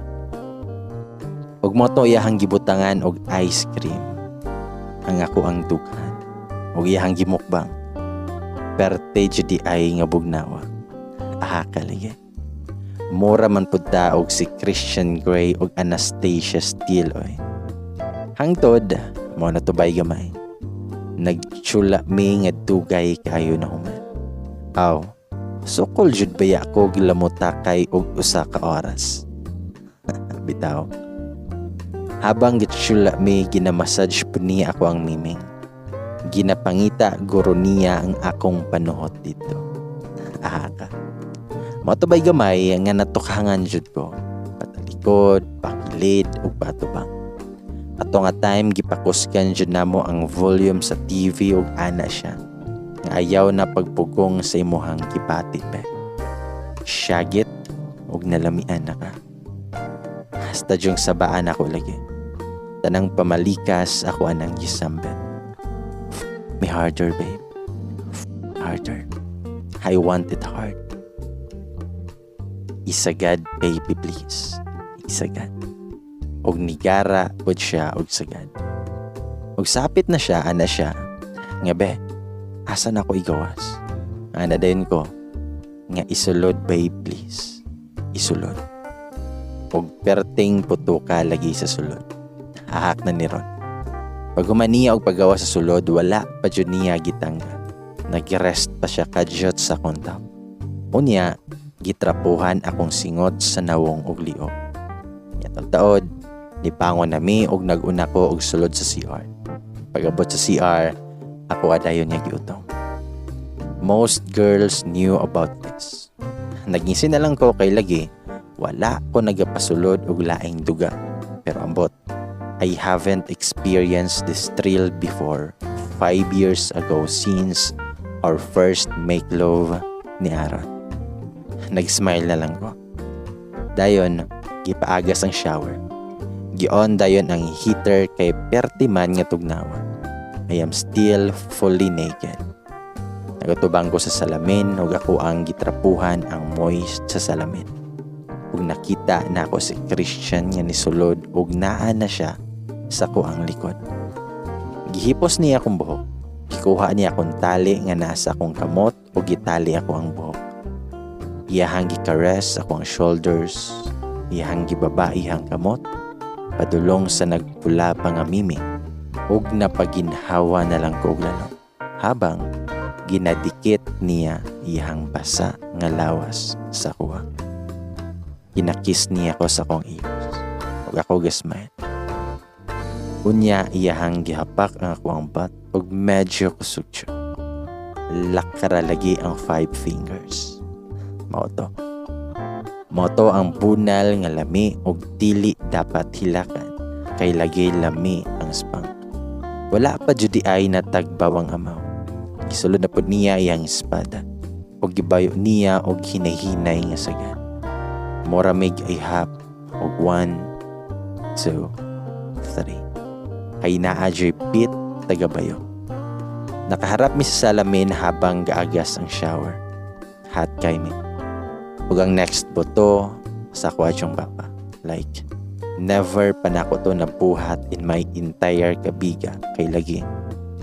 Speaker 1: Og mo to iyahang gibutangan og ice cream. Ang ako ang dughan. Og iyahang gimukbang. Perte judi ay nga bugnawa. Aha kalige. Mura man pud ta og si Christian Grey og Anastasia Steele oy. Hangtod Mo na to bay gamay. Nagtsula mi nga dugay kayo na human. Aw, sukol jud baya ko gilamutakay og usa ka oras. Bitaw. Habang gitsula mi ginamassage po niya ako ang miming. Ginapangita guro niya ang akong panuhot dito. Ahaka. Mo to bay gamay nga natukhangan jud ko. Patalikod, pakilid ug patubang. Ato nga time gipakuskan jud namo ang volume sa TV ug ana siya. Nga ayaw na pagpugong sa imuhang gipati pe. Syagit ug nalamian na ka. Hasta jung sabaan ako lagi. Tanang pamalikas ako anang gisambet. Me harder babe. Harder. I want it hard. Isagad baby please. Isagad. Og nigara pod siya og sagad. Og sapit na siya, ana siya. Nga be, asan ako igawas? Ana din ko. Nga isulod babe please. Isulod. Og perting puto ka lagi sa sulod. Hahak na ni Ron. Pag humaniya og paggawa sa sulod, wala pa jud niya gitanggal. Nag-rest pa siya kadyot sa kontak. Unya, gitrapuhan akong singot sa nawong og liog. Yatong taod, nipangon nami og naguna ko og sulod sa CR. Pag-abot sa CR, ako adayon niya giutong. Most girls knew about this. Naginsin na lang ko kay lagi, wala ko nagapasulod og laing duga. Pero ambot, I haven't experienced this thrill before 5 years ago since our first make love ni Aaron. Nag-smile na lang ko. Dayon, gipaagas ang shower. Gion dayon ang heater kay perti man nga tugnawa. I am still fully naked. Nagatubang ko sa salamin ug ako ang gitrapuhan ang moist sa salamin. Ug nakita na ako si Christian nga nisulod ug naa na siya sa kuang likod. Gihipos niya akong buhok. Gikuha niya akong tali nga nasa akong kamot ug gitali ako ang buhok. Iyahang gikares ako ang shoulders. Iyahang gibaba iyang kamot. Padulong sa nagpula pa nga mimi. Ug napaginhawa na lang ko og lalo. Habang ginadikit niya iyang basa nga lawas sa kuha. Ginakis niya ko sa kong ears. Ug ako gasmile. Unya iyahang gihapak ang akong bat ug medyo kusugtyo. Lakara lagi ang 5 fingers. Moto ang bunal nga lami ug dili dapat hilakan kay lagi lami ang spank. Wala pa jud ay natagbaw ang amaw. Gisulod na pud niya iyang espada ug gibayo niya og hinahinay nga sagad. Moramig ay hap og 1, 2, 3. Kay naa jud pit tagabayo. Nakaharap mi sa salamin habang gaagas ang shower. Hot kay mi. Ug ang next boto sa kwadyong papa. Like, never pa na ko to nabuhat in my entire kabiga kay lagi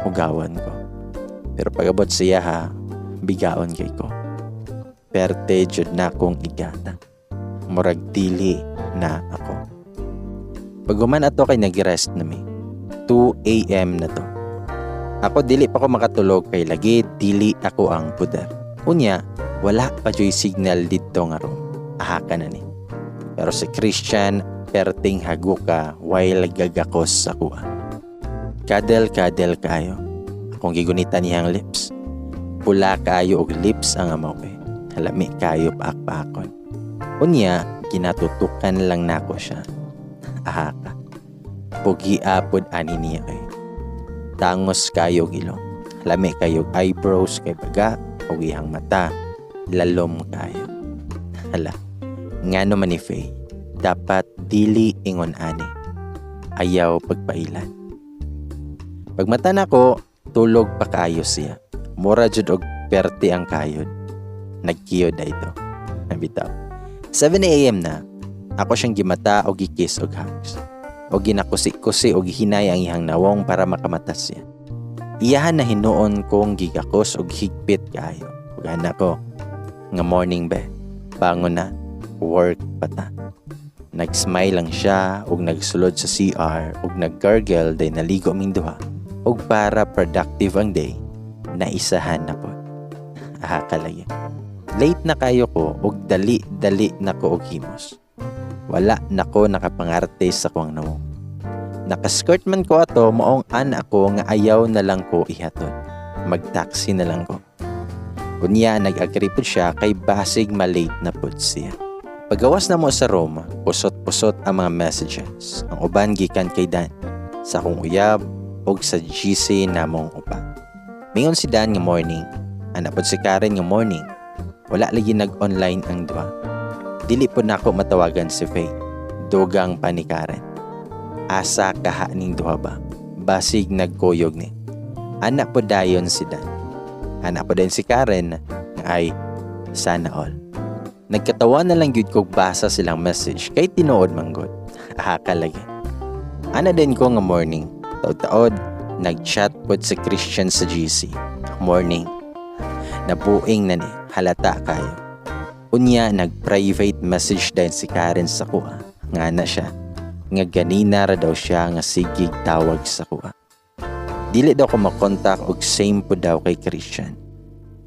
Speaker 1: ugawan ko. Pero pag-abot siya ha, bigaon kay ko. Perte jud na kong igata. Murag dili na ako. Paguman ato kay nag-rest na mi. 2 a.m. na to. Ako dili pa ko makatulog kay lagi dili ako ang puder. Unya, wala pa joy signal dito nga room. Ahaka na ni. Pero si Christian perting haguka while gagakos sa kuha. Kadel kayo. Akong gigunitan niyang lips. Pula kayo og lips ang amaw eh. Halami kayo paak-paakon. Unya, ginatutukan lang nako siya. Ahaka. Pugi apod ani niya kay. Tangos kayo gilong. Halami kayo eyebrows kay baga o ihang mata. Lalom kayo. Hala. Ngano man ni Faye. Dapat dili ingon ani. Ayaw pagpailan. Pagmata na ko, tulog pa kayo siya. Mura jud og perti ang kayod. Nagkiyod da ito. Nabitaw. 7 a.m. na. Ako siyang gimata o gikis og hugs. O ginakusi-kusi o gihinay ang ihang nawong para makamatas siya. Iyahan na hinuon kong gigakos og higpit kayo. Ug anak ko, nga morning be, bangon na, work pata. Nag-smile lang siya ug nagsulod sa CR ug nag-gargle day naligo ming duha ug para productive ang day na isahan na po. Kalagi. Late na kayo ko ug dali na ko og himos. Wala na ko nakapangarte sa kuwang namo. Nakaskirt man ko ato maong ako nga ayaw na lang ko ihatod. Mag-taxi na lang ko. Kunya nag-agree po siya kay basig malate na po siya. Pagawas na mo sa Roma, pusot-pusot ang mga messages. Ang uban gikan kay Dan sa akong uyab o sa GC namong upa. Mingon si Dan nga morning, anak po si Karen nga morning. Wala lagi nag-online ang duha. Dili po na ako matawagan si Faye. Dugang pa ni Karen. Asa kaha ning duha ba? Basig nagkuyog ni. Anak po dayon si Dan. Anak po din si Karen ay sana all. Nagkatawa na lang gyud kog basa silang message kay tinuod man gud. Kalagi. Ana din ko nga morning. Taod-taod nag-chat pod si Christian sa GC. Morning. Nabuing na ni halata kayo. Unya nag-private message din si Karen sa kuha. Nga na siya. Nga ganina ra daw siya nga sigig tawag sa kuha. Dili daw ko makontak og same po daw kay Christian.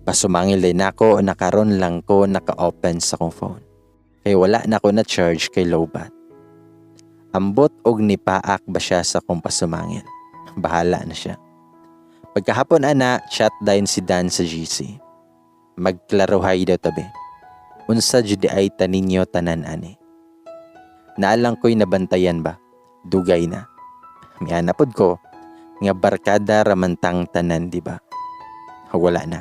Speaker 1: Pasumangil din ako nakaron lang ko naka-open sa kong phone. Kaya wala na ko na charge kay lowbat. Ambot og nipaak ba siya sa kong pasumangil. Bahala na siya. Pagkahapon chat din si Dan sa GC. Magklaruhay daw tabi. Unsa jud ay taninyo tanan ani. Naalang ko'y nabantayan ba? Dugay na. Mianapod ko nga barkada ramantang tanan, di ba? Wala na.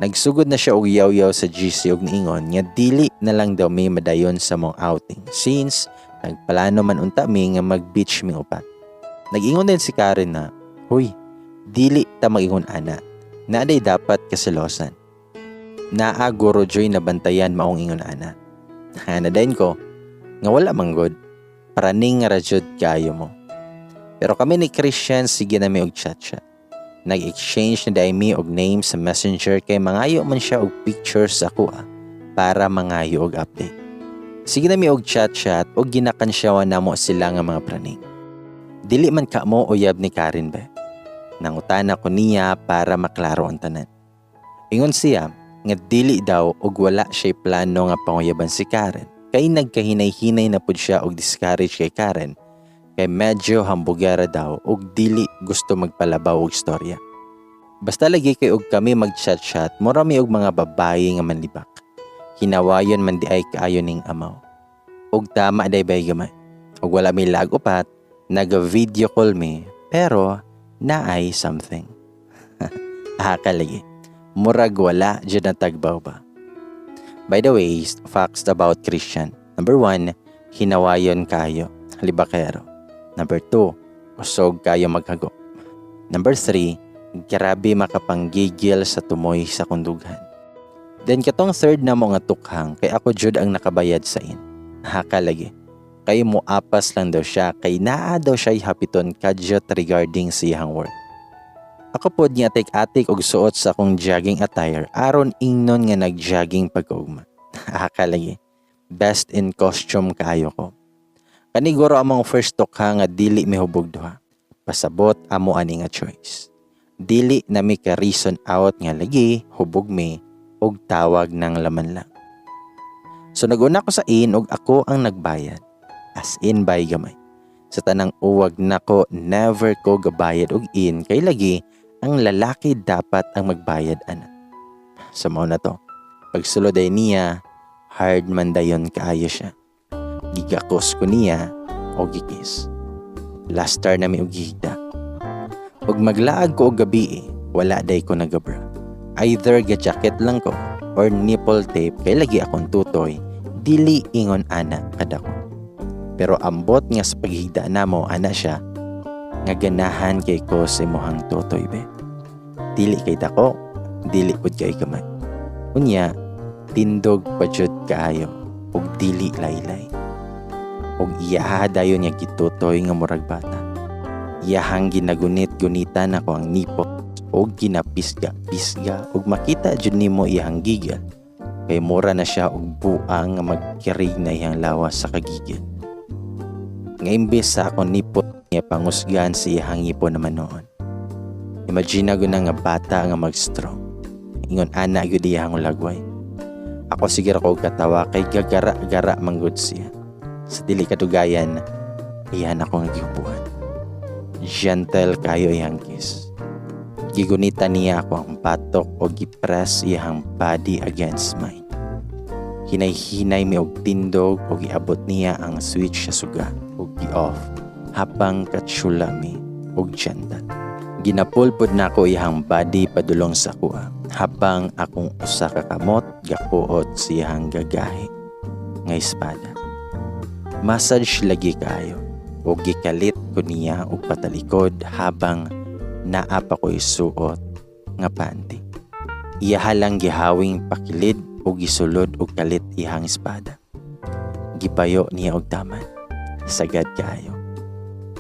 Speaker 1: Nagsugod na siya og yaw-yaw sa GC og niingon nga dili na lang daw may madayon sa mong outing since nagplano man unta mi nga mag-beach mi upat. Nag-ingon din si Karen na, "Hoy, dili ta mag-ingon ana. Naaday dapat kasilosan. Naa guro joy na bantayan maong ingon ana." Nadain ko nga wala manggod. Paraning nga radyod kayo mo. Pero kami ni Christian sige na mi og chat-chat. Nag-exchange na dahil mi og name sa messenger kay mangayo man siya og pictures sa kuha para mangayo og update. Sige na mi og chat-chat og ginakan siya na mo sila nga mga praning. Dili man ka mo uyab ni Karen ba? Nangutana ko niya para maklaro ang tanan. Ingon siya nga dili daw og wala siya plano nga panguyaban si Karen kay nagkahinay-hinay na pud siya og discourage kay Karen. Kay medyo hambugera daw ug dili gusto magpalabaw og storya. Basta lagi kay og kami mag-chat-chat, mura mi og mga babae nga manlibak. Hinawayon man di ay kaayo ning amaw. Ug tama day bay gamay. Ug wala mi lagupat, naga-video call mi, pero naay something. Kalagi. Murag wala jud na tagbaw ba. By the way, facts about Christian. Number 1, hinawayon kayo, libakero. Number 2, usog kayo maghago. Number 3, grabe makapanggigil sa tumoy sa kundughan. Then katong third na mo nga tukhang kay ako jud ang nakabayad sa in. Kalagi. Kay mo apas lang daw siya kay naa daw siya hapiton kadyot regarding sa iyang work. Ako pod niya atik-atik og suot sa akong jogging attire aron ingnon nga nag-jogging pag-ugma. Kalagi. Best in costume kaayo ko. Kaniguro among first tukha nga dili mi hubog duha. Pasabot amo ani nga choice. Dili na mi ka reason out nga lagi hubog mi og tawag ng laman lang. So naguna ko sa in og ako ang nagbayad. As in by gamay. Sa tanang uwag nako never ko gabayad og in kay lagi ang lalaki dapat ang magbayad ana. Sa mao na to. Pagsulod ay niya hard man dayon kaayo siya. Gigakos ko niya o gikis. Lastar na mi og gihigda. Ug maglaag ko og gabi wala day ko nagabra. Either ga-jacket lang ko or nipple tape kay lagi akong tutoy, dili ingon ana kada ko. Pero ambot nga sa paghigda namo ana siya nga ganahan kay ko sa imuhang tutoy be. Dili kay dako, dili pud kay gamay. Unya, tindog pa jud kaayo ug dili laylay. Og iyaha dayon nga gitutoy nga murag bata. Iyahang ginagunit-gunitan ako ang nipo og ginapisga-pisga og makita jud nimo iyang gigil. Kay mura na siya og buang nga magkirig na iyang lawas sa kagigil. Nga imbes sa akong nipot niya pangusgan sa iyang ipon naman noon. Imagine ko na nga bata nga mag-strong. Ingon ana gyud iyang ulagway. Ako sige ko katawa kay gagara-gara manggod siya. Sa dili kadugayan, iyan ako nga giupuan. Gentle kayo iyang kiss. Gigunita niya ako ang patok o gipress iyang body against mine. Hinay-hinay mi og tindog o giabot niya ang switch sa suga o gi-off habang katsula mi og gentle. Ginapulpod na ko iyang body padulong sa kuha habang akong usa ka kamot gakuot siyang gagahi nga espada. Massage lagi kayo o gikalit ko niya og patalikod habang naapa ko isuot nga panty. Iyahalang gihawing pakilid o gisulod og kalit iyang espada. Gipayo niya og taman. Sagad kayo.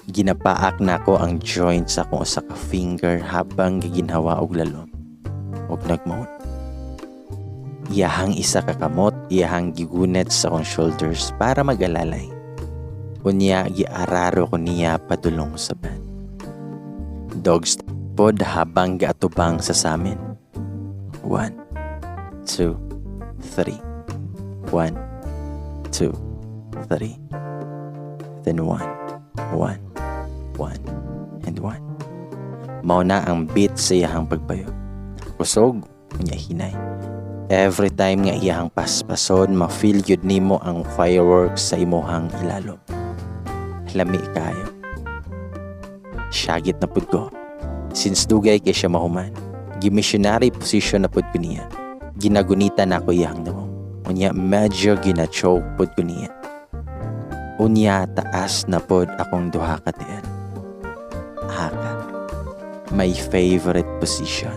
Speaker 1: Ginapaak na ko ang joint sa akong usa ka finger habang giginhawa og lalom. Og nagmaot. Iyahang isa ka kamot, iyahang gigunet sa akong shoulders para mag-alalay. Unya giararo ko niya padulong sa bed. Dogs pod habang gaatubang sa samin. 1, 2, 3. 1, 2, 3. Then 1, 1, 1, and 1. Mao na ang beat sa iyahang pagpayo. Kusog, unya hinay. Every time nga iyahang paspason, ma-feel yun nimo ang fireworks sa imuhang ilalom. Lami kayo. Syagit na pud ko. Since dugay kay siya mahuman, gi-missionary position na pud ko niya. Ginagunita na ako iyang damong. Unya medyo gina-choke pud ko niya. Unya taas na pud akong duha ka tiyan. Haka. My favorite position.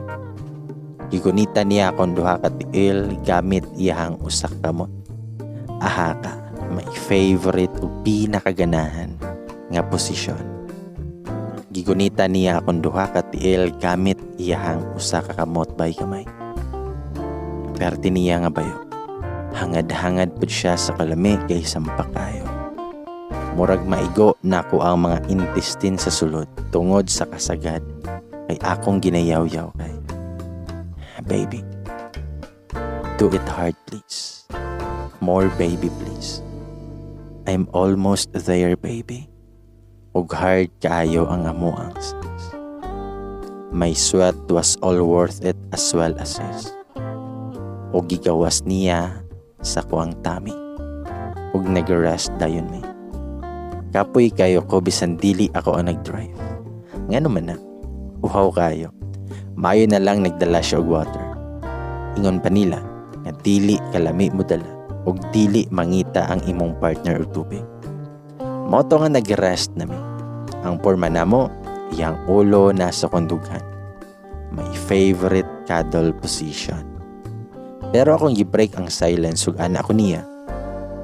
Speaker 1: Gigunita niya akong duha ka tiil gamit iyang usak kamot. Ahaka. My favorite o pinakaganahan nga posisyon. Gigunita niya akong duha ka tiil gamit iyang usa ka kamot bay kamay. Perti niya nga bayo. Hangad-hangad pud siya sa kalami kay sampak kayo. Murag maigo na ko ang mga intestine sa sulod tungod sa kasagad kay akong ginayaw-yaw kay. Baby, do it hard please. More baby please. I'm almost there, baby. Ug hard kaayo ang amuang sex. My sweat was all worth it as well as his. Ug gigawas niya sa kuang tummy. Ug nag-rest dayon mi. Kapoy kayo ko bisan dili ako ang nag-drive. Ngano man na, uhaw kayo. Mayo na lang nagdala siya og water. Ingon pa nila nga dili kalami mo dala. Og dili mangita ang imong partner og tubig. Moto nga nag-rest nami. Ang porma namo, iyang ulo nasa kondughan. My favorite cuddle position. Pero akong gi-break ang silence ug ana ko niya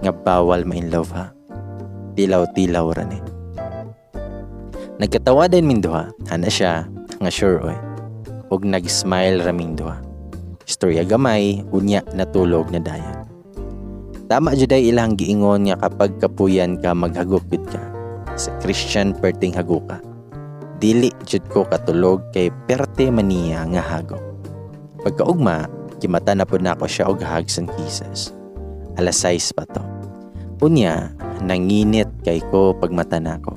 Speaker 1: nga bawal ma-inlove ha. Tilaw-tilaw ra ni. Nagkatawa din min duha, ana siya nga sure oy. Ug nag-smile ra min duha. Istorya gamay, unya natulog na dayon. Tama jud ay ilang giingon nga kapag kapuyan ka maghagok gud ka. Sa Christian perting haguka. Dili jud ko katulog kay perte maniya nga hagok. Pagkaugma, kimata na pud nako siya og hugs and kisses. Alas 6 pa to. Unya, nanginit kay ko pagmata nako.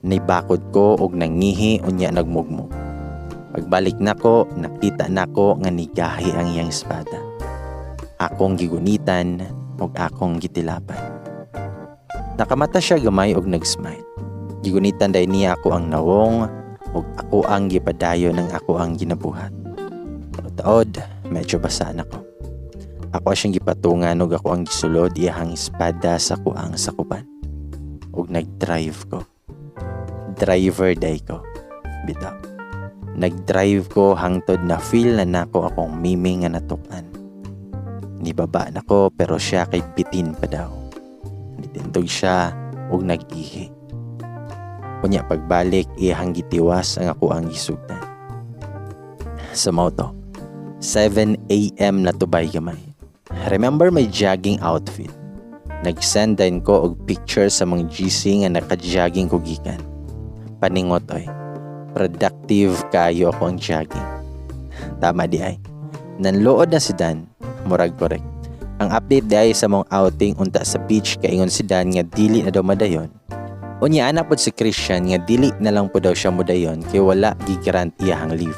Speaker 1: Naibakod ko og nangihi unya nagmugmog. Pagbalik nako, nakita nako nga nigahi ang iyang espada. Akong gigunitan og akong gitilapan. Nakamata siya gamay og nag-smile. Gigunitan day niya ako ang nawong og ako ang gipadayon ng ako ang ginabuhat. Taod, medyo basa na ko. Ako siyang gipatungan og ako ang gisulod iyahang espada sa kuang sakupan. Og nag-drive ko. Driver day ko. Bitaw. Nag-drive ko hangtod na feel na nako akong miming nga natukan. Nibaba na ko pero siya kay bitin pa daw. Nitindog siya ug nag-ihi. Kunya pagbalik iyang gitiwas ang ako ang gisugdan. Sa moto, 7 AM na tubay gamay. Remember my jogging outfit. Nag-send din ko og picture sa mga GC nga naka-jogging ko gikan. Paningot oy. Productive kayo ako ang jogging. Tama di ay. Nanluod na si Dan, murag correct. Ang update di ay sa mong outing unta sa beach kay ingon si Dan nga dili na daw madayon. Unya ana pod si Christian nga dili na lang po daw siya modayon kay wala gigrant iyahang leave.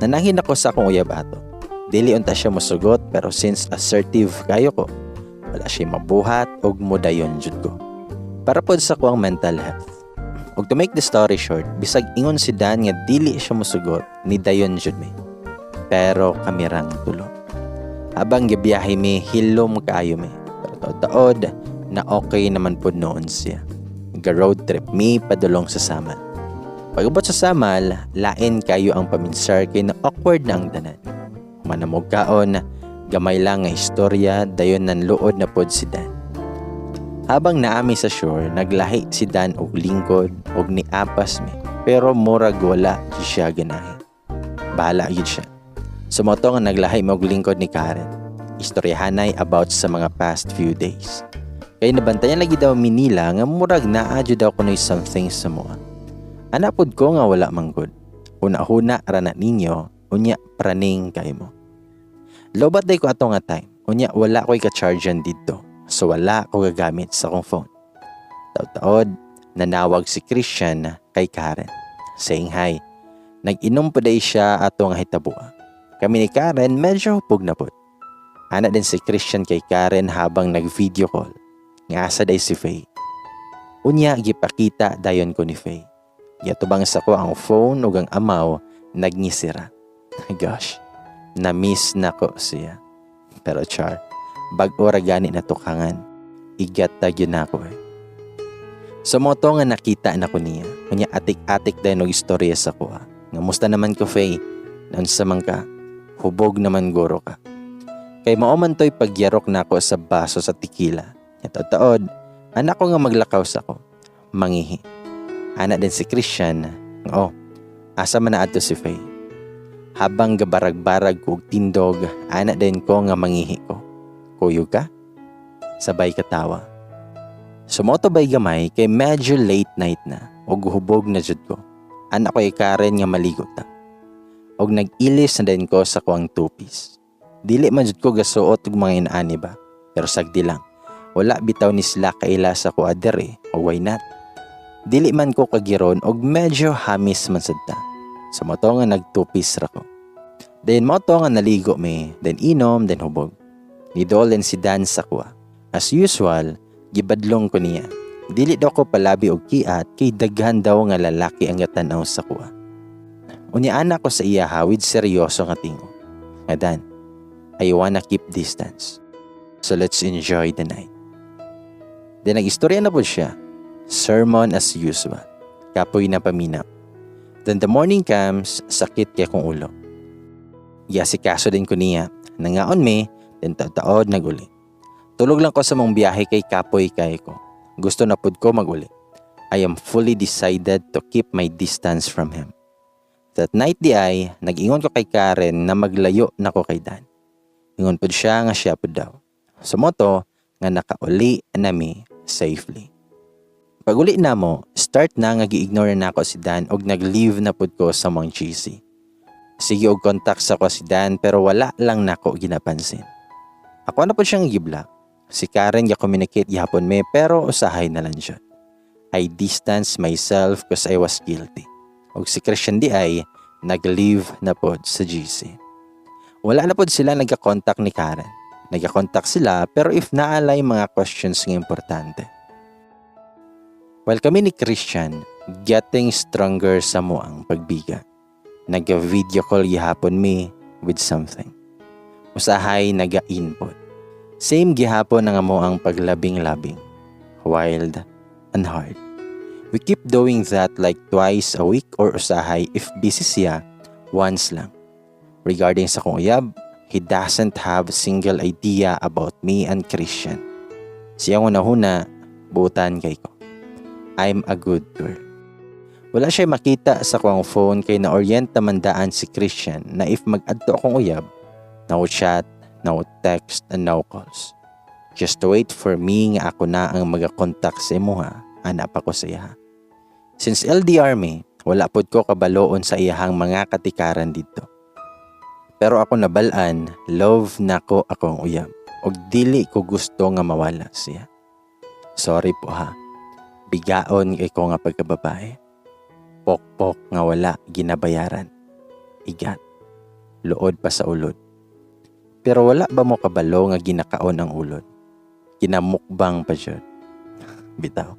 Speaker 1: Nanahin ako sa akong uyab ato. Dili unta siya mosugot pero since assertive kayo ko, wala siya mabuhat og modayon jud ko. Para pod sa kuang mental health. Og to make the story short, bisag ingon si Dan nga dili siya mosugot, ni dayon jud mi. Pero kami rang tulo. Habang gibiyahe mi, hilom kaayo mi. Pero taod na okay naman pod noon siya. Ga-road trip mi padulong sa Samal. Pag-abot sa Samal, lain kayo ang paminsar kay na awkward na ang tanan. Manamog kaon, gamay lang nga istorya, dayon nanluod na pod si Dan. Habang naami sa shore, naglahi si Dan og lingkod og niapas mi. Pero murag wala siya ganahin. Bahala yun siya. Sumoto nga naglahi mo og lingkod ni Karen. Istoryahanay about sa mga past few days. Kaya nabantayan lagi daw minila nga murag naadyo daw kunoy something sa mua. Anapod ko nga wala manggod. Una-huna rana ninyo, unya praning kay mo. Lobat day ko ato nga time. Unya wala ko'y ka-chargean dito. So wala ko gagamit sa akong phone. Taod-taod, nanawag si Christian kay Karen. Saying hi. Nag-inom po day siya ato nga hitabua. Kami ni Karen medyo hupog na po. Ana din si Christian kay Karen habang nag-video call. Ngasa day si Faye. Unya gipakita dayon ko ni Faye. Yatubang sa ko ang phone ug ang amaw nagnisira. Gosh. Na-miss na ko siya. Pero char, bag-o ra gani na tukangan. Igat tagyo na ako eh. Sumoto nga nakita na ko niya. Kunya atik-atik dahil og istorya sa ko. Nga musta naman ko Faye? Nansa man ka? Hubog naman guro ka. Kay mao man to'y pagyarok na ako sa baso sa tequila. Taod, anak ko nga maglakaw sa ko. Mangihi. Anak din si Christian. Asa man na ato si Faye. Habang gabarag-barag ko tindog, anak din ko nga mangihi ko. Kuyo ka? Sabay katawa. Sumoto bay gamay kay medyo late night na o guhubog na jud ko. Anak ko ay Karen nga maligo ta. Og nag-ilis na din ko sa kuang two-piece. Dili man jud ko gasuot og mga inaani ba. Pero sagdi lang. Wala bitaw ni sila kaila sa ko adere o why not? Dili man ko kagiron og medyo hamis man sad ta. Sa moto nga nag-two-piece ra ko. Then moto nga naligo mi, then inom, then hubog. Nidolen si Dan sa kuha. As usual, gibadlong ko niya. Dili daw ko palabi og kiat kay daghan daw nga lalaki ang gatanaw sa kuha. Unyaan ko sa iya hawid seryoso nga tingo. Nga Dan, I wanna keep distance. So let's enjoy the night. Then nag-istorya na po siya. Sermon as usual. Kapoy na paminap. Then the morning comes, sakit kaya kong ulo. Yasikaso din ko niya. Nangaon me, then taod naguli. Tulog lang ko sa mong biyahe kay kapoy kay ko. Gusto na pud ko maguli. I am fully decided to keep my distance from him. That night di ay, nag-ingon ko kay Karen na maglayo na ko kay Dan. Ingon pud siya nga siya pud daw. Sa moto, nga nakauli nami safely. Pag uli na mo, start na nga gi-ignore na ako si Dan og nag-leave na pud ko sa mga GC. Sige og contact sa ko si Dan pero wala lang nako ginapansin. Ako na pud siyang gi-block. Si Karen ga-communicate gihapon me pero usahay na lang siya. I distance myself cause I was guilty. Og si Christian di ay nag-leave na pod sa GC. Wala na pod sila nagka-contact ni Karen. Nagka-contact sila pero if naalay mga questions nga importante. While kami ni Christian getting stronger sa mo ang pagbiga. Nagka-video call gihapon me with something. Usahay naga-input. Same gihapon nga mo ang paglabing-labing. Wild and hard. We keep doing that like twice a week or usahay if busy siya, once lang. Regarding sa kong uyab, he doesn't have a single idea about me and Christian. Siya una-huna, buutan kay ko. I'm a good girl. Wala siya makita sa kong phone kay na-orient tamandaan si Christian na if mag-adto akong uyab, no chat, no text, and no calls. Just wait for me nga ako na ang magakontak sa imo ha. Ana pa ko sa iya. Since LDR me, wala pod ko kabaloon sa iyahang mga katikaran dito. Pero ako nabalaan, love na ko akong uyab. Og dili ko gusto nga mawala siya. Sorry po ha. Bigaon kay ko nga pagkababae. Pok-pok nga wala ginabayaran. Igat. Luod pa sa ulod. Pero wala ba mo kabalo nga ginakaon ang ulod? Ginamukbang pa dyan. Bitaw.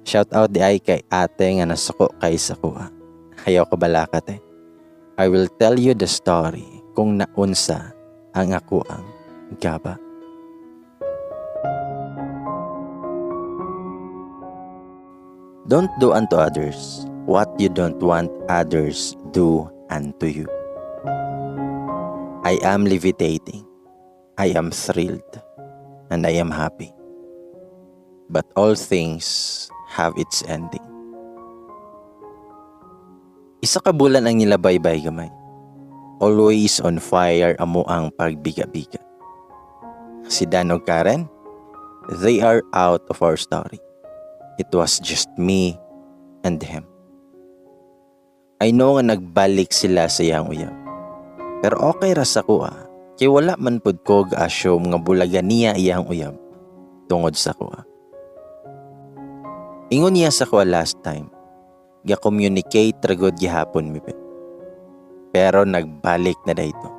Speaker 1: Shout out di ay kay ate nga nasuko kay sa kuha. Hayaw ka balakat eh. I will tell you the story kung naunsa ang ako ang gaba. Don't do unto others what you don't want others do unto you. I am levitating. I am thrilled. And I am happy. But all things have its ending. Isa ka bulan ang nilabaybay gamay. Always on fire amo ang pagbiga-biga. Si Dan o Karen, they are out of our story. It was just me and him. I know nga nagbalik sila sa iyang uyab. Pero okay ra sa kuha, kay wala man pud ko ga-assume nga bulagan niya iyang uyab tungod sa kuha. Ingon niya sa kuha last time, ga-communicate ra gud gihapon mi. Pero nagbalik na dayto.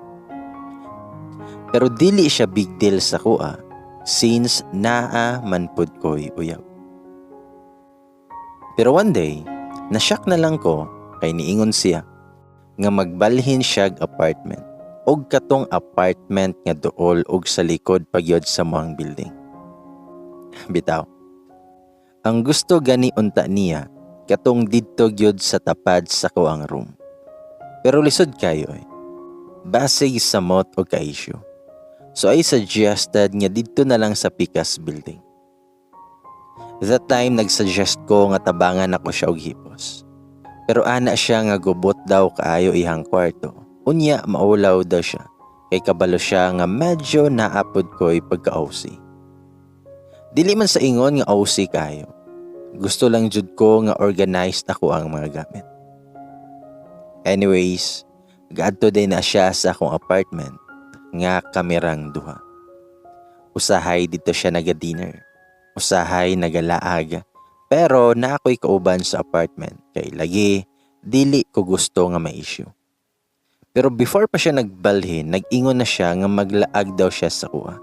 Speaker 1: Pero dili siya big deal sa kuha since naa man pud ko'y uyab. Pero one day, nashock na lang ko kay niingon siya nga magbalhin siyag apartment og katong apartment nga duol og sa likod pagyod sa moang building. Bitaw. Ang gusto gani unta niya katong didto gyud sa tapad sa kuang room. Pero lisod kayo eh. Basig sa mot o ka-issue. So I suggested nga didto na lang sa Picas building. That time nagsuggest ko nga tabangan ako siya og hipos. Pero ana siya nga gubot daw kaayo ihang kwarto. Unya maulaw daw siya. Kay kabalo siya nga medyo naapod ko'y pagka-OC. Dili man sa ingon nga OC kayo. Gusto lang jud ko nga organized ako ang mga gamit. Anyways, gadto din na siya sa akong apartment nga kamerang duha. Usahay dito siya naga-dinner. Usahay nagalaag. Pero na ako'y kauban sa apartment kay lagi dili ko gusto nga ma-issue. Pero before pa siya nagbalhin, nag-ingon na siya nga maglaag daw siya sa kuha.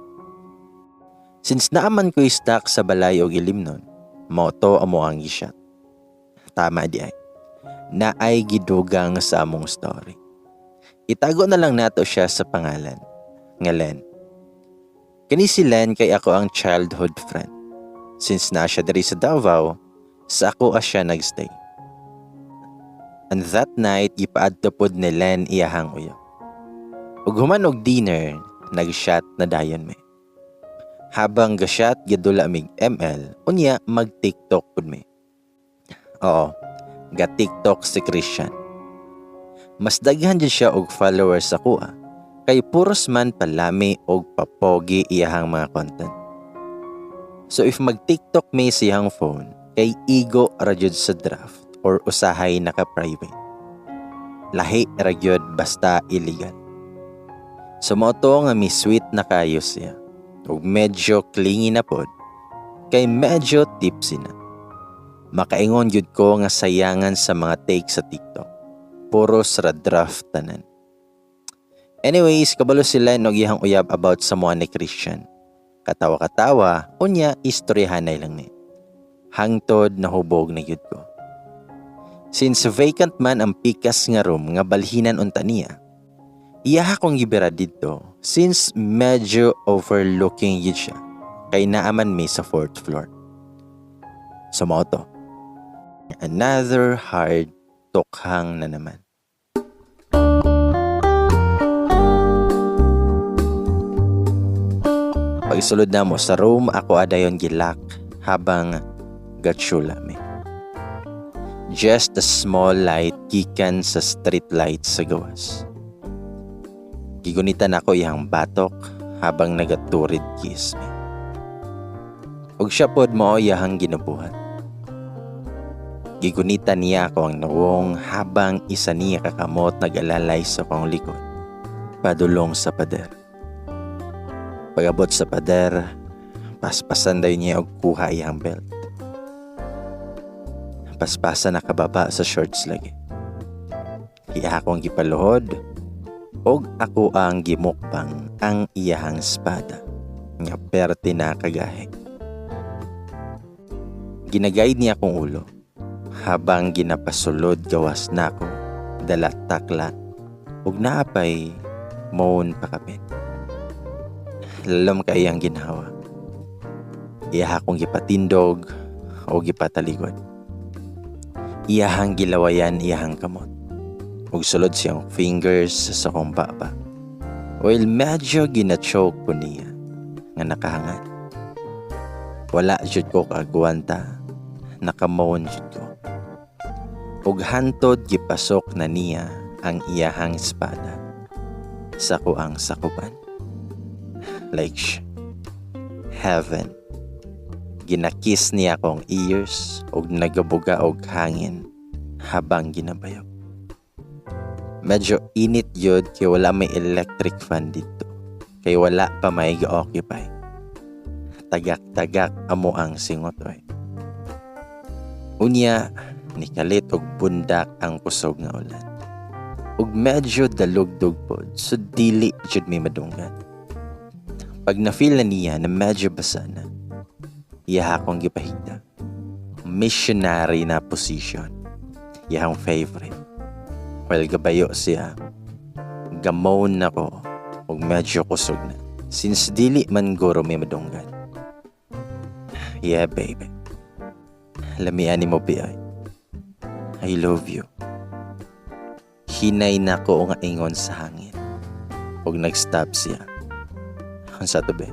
Speaker 1: Since naaman ko'y stuck sa balay o ilimnon, moto amo ang gishat. Tama di ay. Na ay gidugang sa among story. Itago na lang nato siya sa pangalan, nga Len. Kani si Len kay ako ang childhood friend. Since na siya diri sa Davao, sa ako siya nagstay. And that night, gipaadto pod ni Len iyahang uyab. Ug human og dinner, nag-shot na dayon me. Habang ga-shot gidula mig ML, unya mag-TikTok pod me. Oo, ga-TikTok si Christian. Mas daghan jud siya og followers sa kuha, kay puros man palami og papogi iyahang mga content. So if mag-TikTok may siyang phone, kay igo radyod sa draft or usahay naka-private. Lahi radyod basta illegal. So mo to nga mi sweet na kayo siya. Ug medyo clingy na pod, kay medyo tipsy na. Makaingon jud ko nga sayangan sa mga take sa TikTok. Puros ra draft tanan. Anyways, kabalo sila nog iyang uyab about sa mga ni Christian. Katawa-katawa, unya istoryahanay lang ni. Hangtod na hubog na yun ko. Since vacant man ang Picas nga room nga balhinan unta niya, iyaha kong gibera dito since medyo overlooking yun siya kay naaman mi sa 4th floor. So mo to. Another hard tokhang na naman. Pagsulod na mo sa room, ako adayon gilak habang gatsula mi. Just a small light gikan sa street light sa gawas. Gigunitan ako iyang batok habang nagaturid kiss mi. ug siya pod mao iyahang ginabuhat. Gigunita niya ako ang nawong habang isa niya kakamot nag-alalay sa kong likod, padulong sa pader. Pag-abot sa pader, paspasan daw niya og kuha iyang belt. Paspasan nakababa sa shorts lagi. Iya akong gipaluhod og ako ang gimukbang ang iyahang espada nga perti na kagahi. Ginagayad niya akong ulo habang ginapasulod gawas nako dalat takla ug naapay moon pakapit. Lalam kay ang ginhawa. Iya akong gipatindog o gipataligod. Iyahang gilawayan iyahang kamot ug sulod siyang fingers sa kong baba. While medyo ginachoke ko niya nga nakahangad. Wala jud ko kagwanta, nakamawon jud ko. Ug hantod gipasok na niya ang iyahang espada sa kuang sakupan. Like heaven. Ginakis niya akong ears ug nagabuga og hangin habang ginabayog. Medyo init yun kay wala may electric fan dito. Kay wala pa may ga-occupy. Tagak-tagak amo ang singot oy. Unya, nikalit og bundak ang kusog nga ulan. Ug medyo dalugdog pod, so dili jud may madunggan. Pag na-feel na niya na medyo basa na, iya akong gipahigda. Missionary na position. Iyang favorite. While gabayo siya, gamon na ko ug medyo kusog na. Since dili man guro may madunggan. Yeah, baby. Lamian ni mo biyay. I love you. Hinay na ko nga ingon sa hangin. Ug nag-stop siya. Ang sa tubi.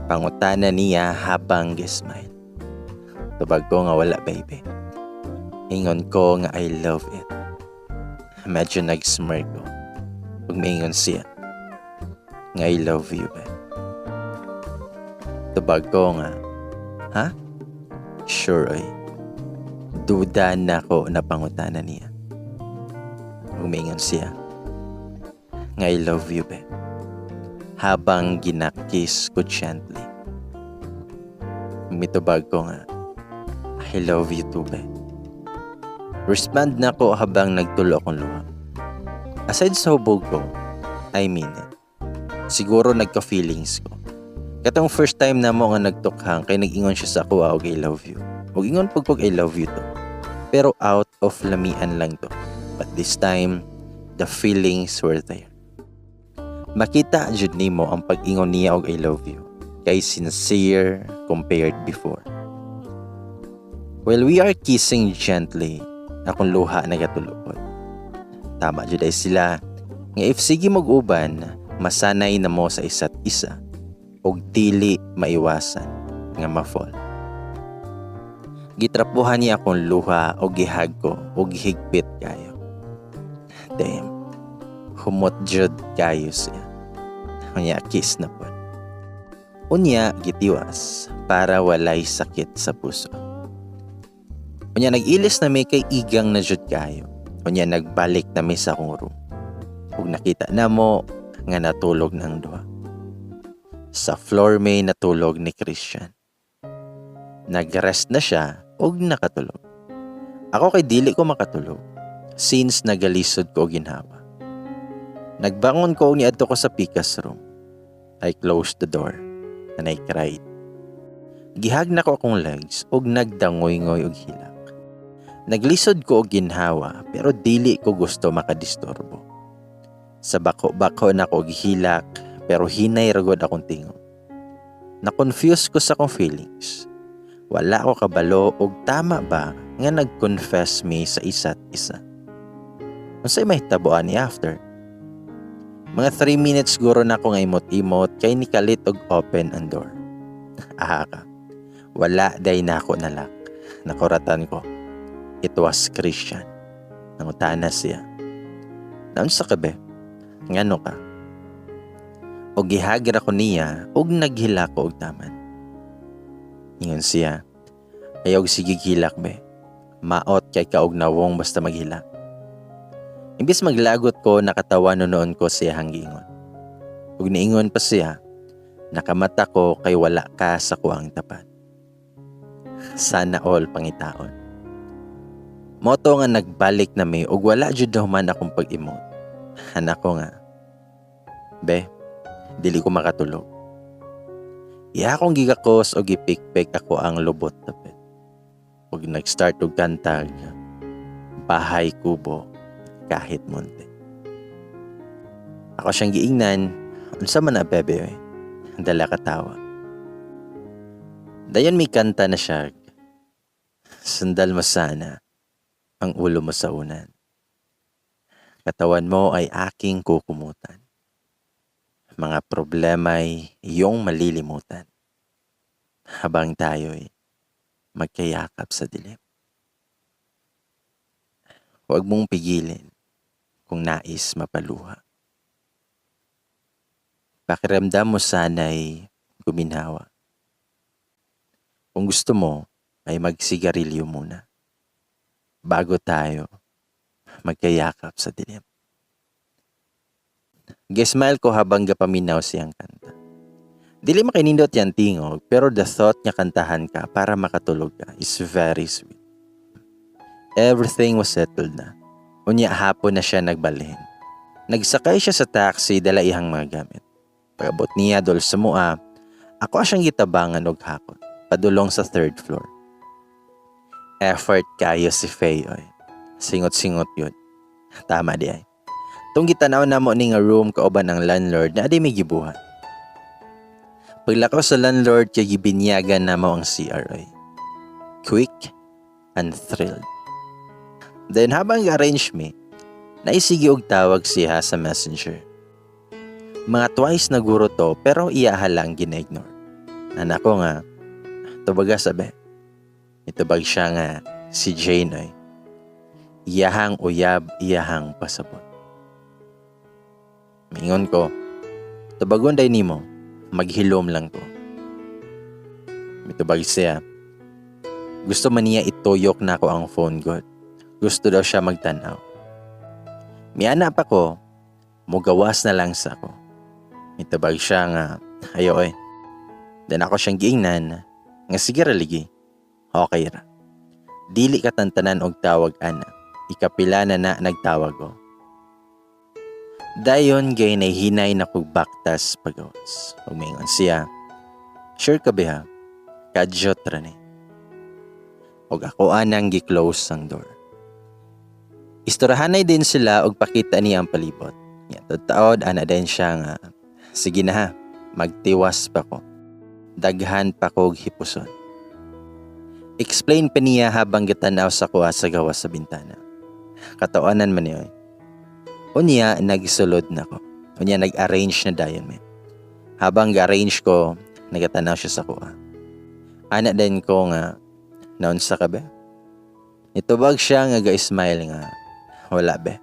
Speaker 1: Pangutana niya habang gismile. Tubag ko nga wala, baby. Ingon ko nga I love it. Medyo nag-smirk ko. Ug maingon siya nga I love you, babe. Tubag ko nga, ha? Sure, ay. Duda na ko na pangutana niya. Ug maingon siya nga I love you, babe. Habang ginakis ko gently. Mitubag ko nga, I love you too, babe. Respond na ko habang nagtulo akong luha. Aside sa hubog ko, I mean it. Siguro nagka-feelings ko. Katong first time na mo nga nagtukhang kay nag-ingon siya sa ako og I love you. Ug ingon pagpag I love you to. Pero out of lamian lang to. But this time, the feelings were there. Makita jud nimo ang pag-ingon niya og I love you kay sincere compared before. While we are kissing gently, akong luha nagatulupod. Tama jud ay sila nga if sige mag-uban, masanay na mo sa isa't isa ug dili maiwasan nga ma-fall. Gitrapuhan niya akong luha o gihag ko o gihigpit kayo. Damn. Humot jud kayo siya. Unya kiss na po. Unya gitiwas para walay sakit sa puso. Unya nag-ilis na may kay igang na jud kayo. Unya nagbalik na may sa akong room. Ug nakita na mo nga natulog ng duha. Sa floor may natulog ni Christian. Nag-rest na siya ug nakatulog. Ako kay dili ko makatulog since nagalisod ko ginhawa. Nagbangon ko ug niadto ko sa Pika's room. I closed the door and I cried. Gihag na ko akong legs ug nagdangoy-ngoy og hilak. Naglisod ko og ginhawa pero dili ko gusto makadisturbo. Sa bako-bako na ko og hilak pero hinay ragod akong tingon. Na-confuse ko sa akong feelings. Wala ko kabalo og tama ba nga nag-confess me sa isa't isa. Unsay mahitabuan ni after? Mga 3 minutes siguro na ako nga imot-imot kay nikalit og open ang door. Aha ka. Wala day na ako nalak. Nakuratan ko. It was Christian. Nangutana siya. Naon sa kabe? Ngano ka? Og gihagir ako niya og naghila ko og taman. Ingon siya, ayaw sige hilak be. Maot kay kaugnawong basta maghilak. Imbis maglagot ko, nakatawa noon ko siya hanggingon. Ug niingon pa siya, nakamata ko kay wala ka sa kuang tapat. Sana all pangitaon. Moto nga nagbalik na mi ug wala jud man akong pag-emote. Anak ko nga, be, dili ko makatulog. Iya akong gigakos o gipikpik ako ang lubot tapit. Ug nag-start og kantag, Bahay Kubo, Kahit Munti. Ako siyang giingnan, unsa man na bebe oy. Dala katawa. Dayon may kanta na siya, sandal mo sana ang ulo mo sa unan. Katawan mo ay aking kukumutan. Mga problema'y iyong malilimutan. Habang tayo'y magkayakap sa dilim. Huwag mong pigilin kung nais mapaluha. Pakiramdam mo sana'y guminhawa. Kung gusto mo, ay magsigarilyo muna. Bago tayo magkayakap sa dilim. Gismile ko habang gapaminaw siyang kanta. Dili makinindot yan tingog, pero the thought niya kantahan ka para makatulog ka is very sweet. Everything was settled na. Unya hapon na siya nagbalhin. Nagsakay siya sa taxi dala ihang mga gamit. Pagabot niya dol sa mua, ako asyang gitabangan og hakot, padulong sa 3rd floor. Effort kayo si Fayoy. Singot-singot yun. Tama di ay. Tung gitanaw na mo ni nga room kauban ng landlord na adi may gibuhat. Paglakaw sa landlord kay gibinyagan na mo ang CRI. Quick and thrilled. Then habang arrange me, naisigi og tawag siya sa messenger. Mga twice na guro to pero iyaha lang gina-ignore. Anak ko nga, tubaga sabi. Itubag siya nga si Jane ay. Iyahang uyab, iyahang pasabot. Mingon ko, tubagon day nimo, maghilom lang ko. Mitubag siya. Gusto man niya ituyok na ko ang phone god. Gusto daw siya magtanaw. Miana pa ko, mugawas na lang sa ako. Mitubag siya nga, ayo eh. Then ako siyang giingnan, nga sige raligi. Okay ra. Dili ka tantanan og tawag ana. Ikapila na nagtawag ko. Dayon gay nahinay na kog baktas pagawas. Umingon siya. Sure ka ba? Kadyot ra ni. Og ako anang gi-close ang door. Isturahanay din sila og pakita niya ang palibot. Taod ana din siya nga. Sige na ha, magtiwas pa ko. Daghan pa kog hipuson. Explain pa niya habang gitanaw sa kuha sa gawas sa bintana. Katawanan man niya. Unya, nagsulod na ko. Unya, nag-arrange na dayon me. Habang ga-arrange ko, nagatanaw siya sa kuha. Anak din ko nga, naunsa ka be? Itubag siya nga ga-smile nga. Wala be.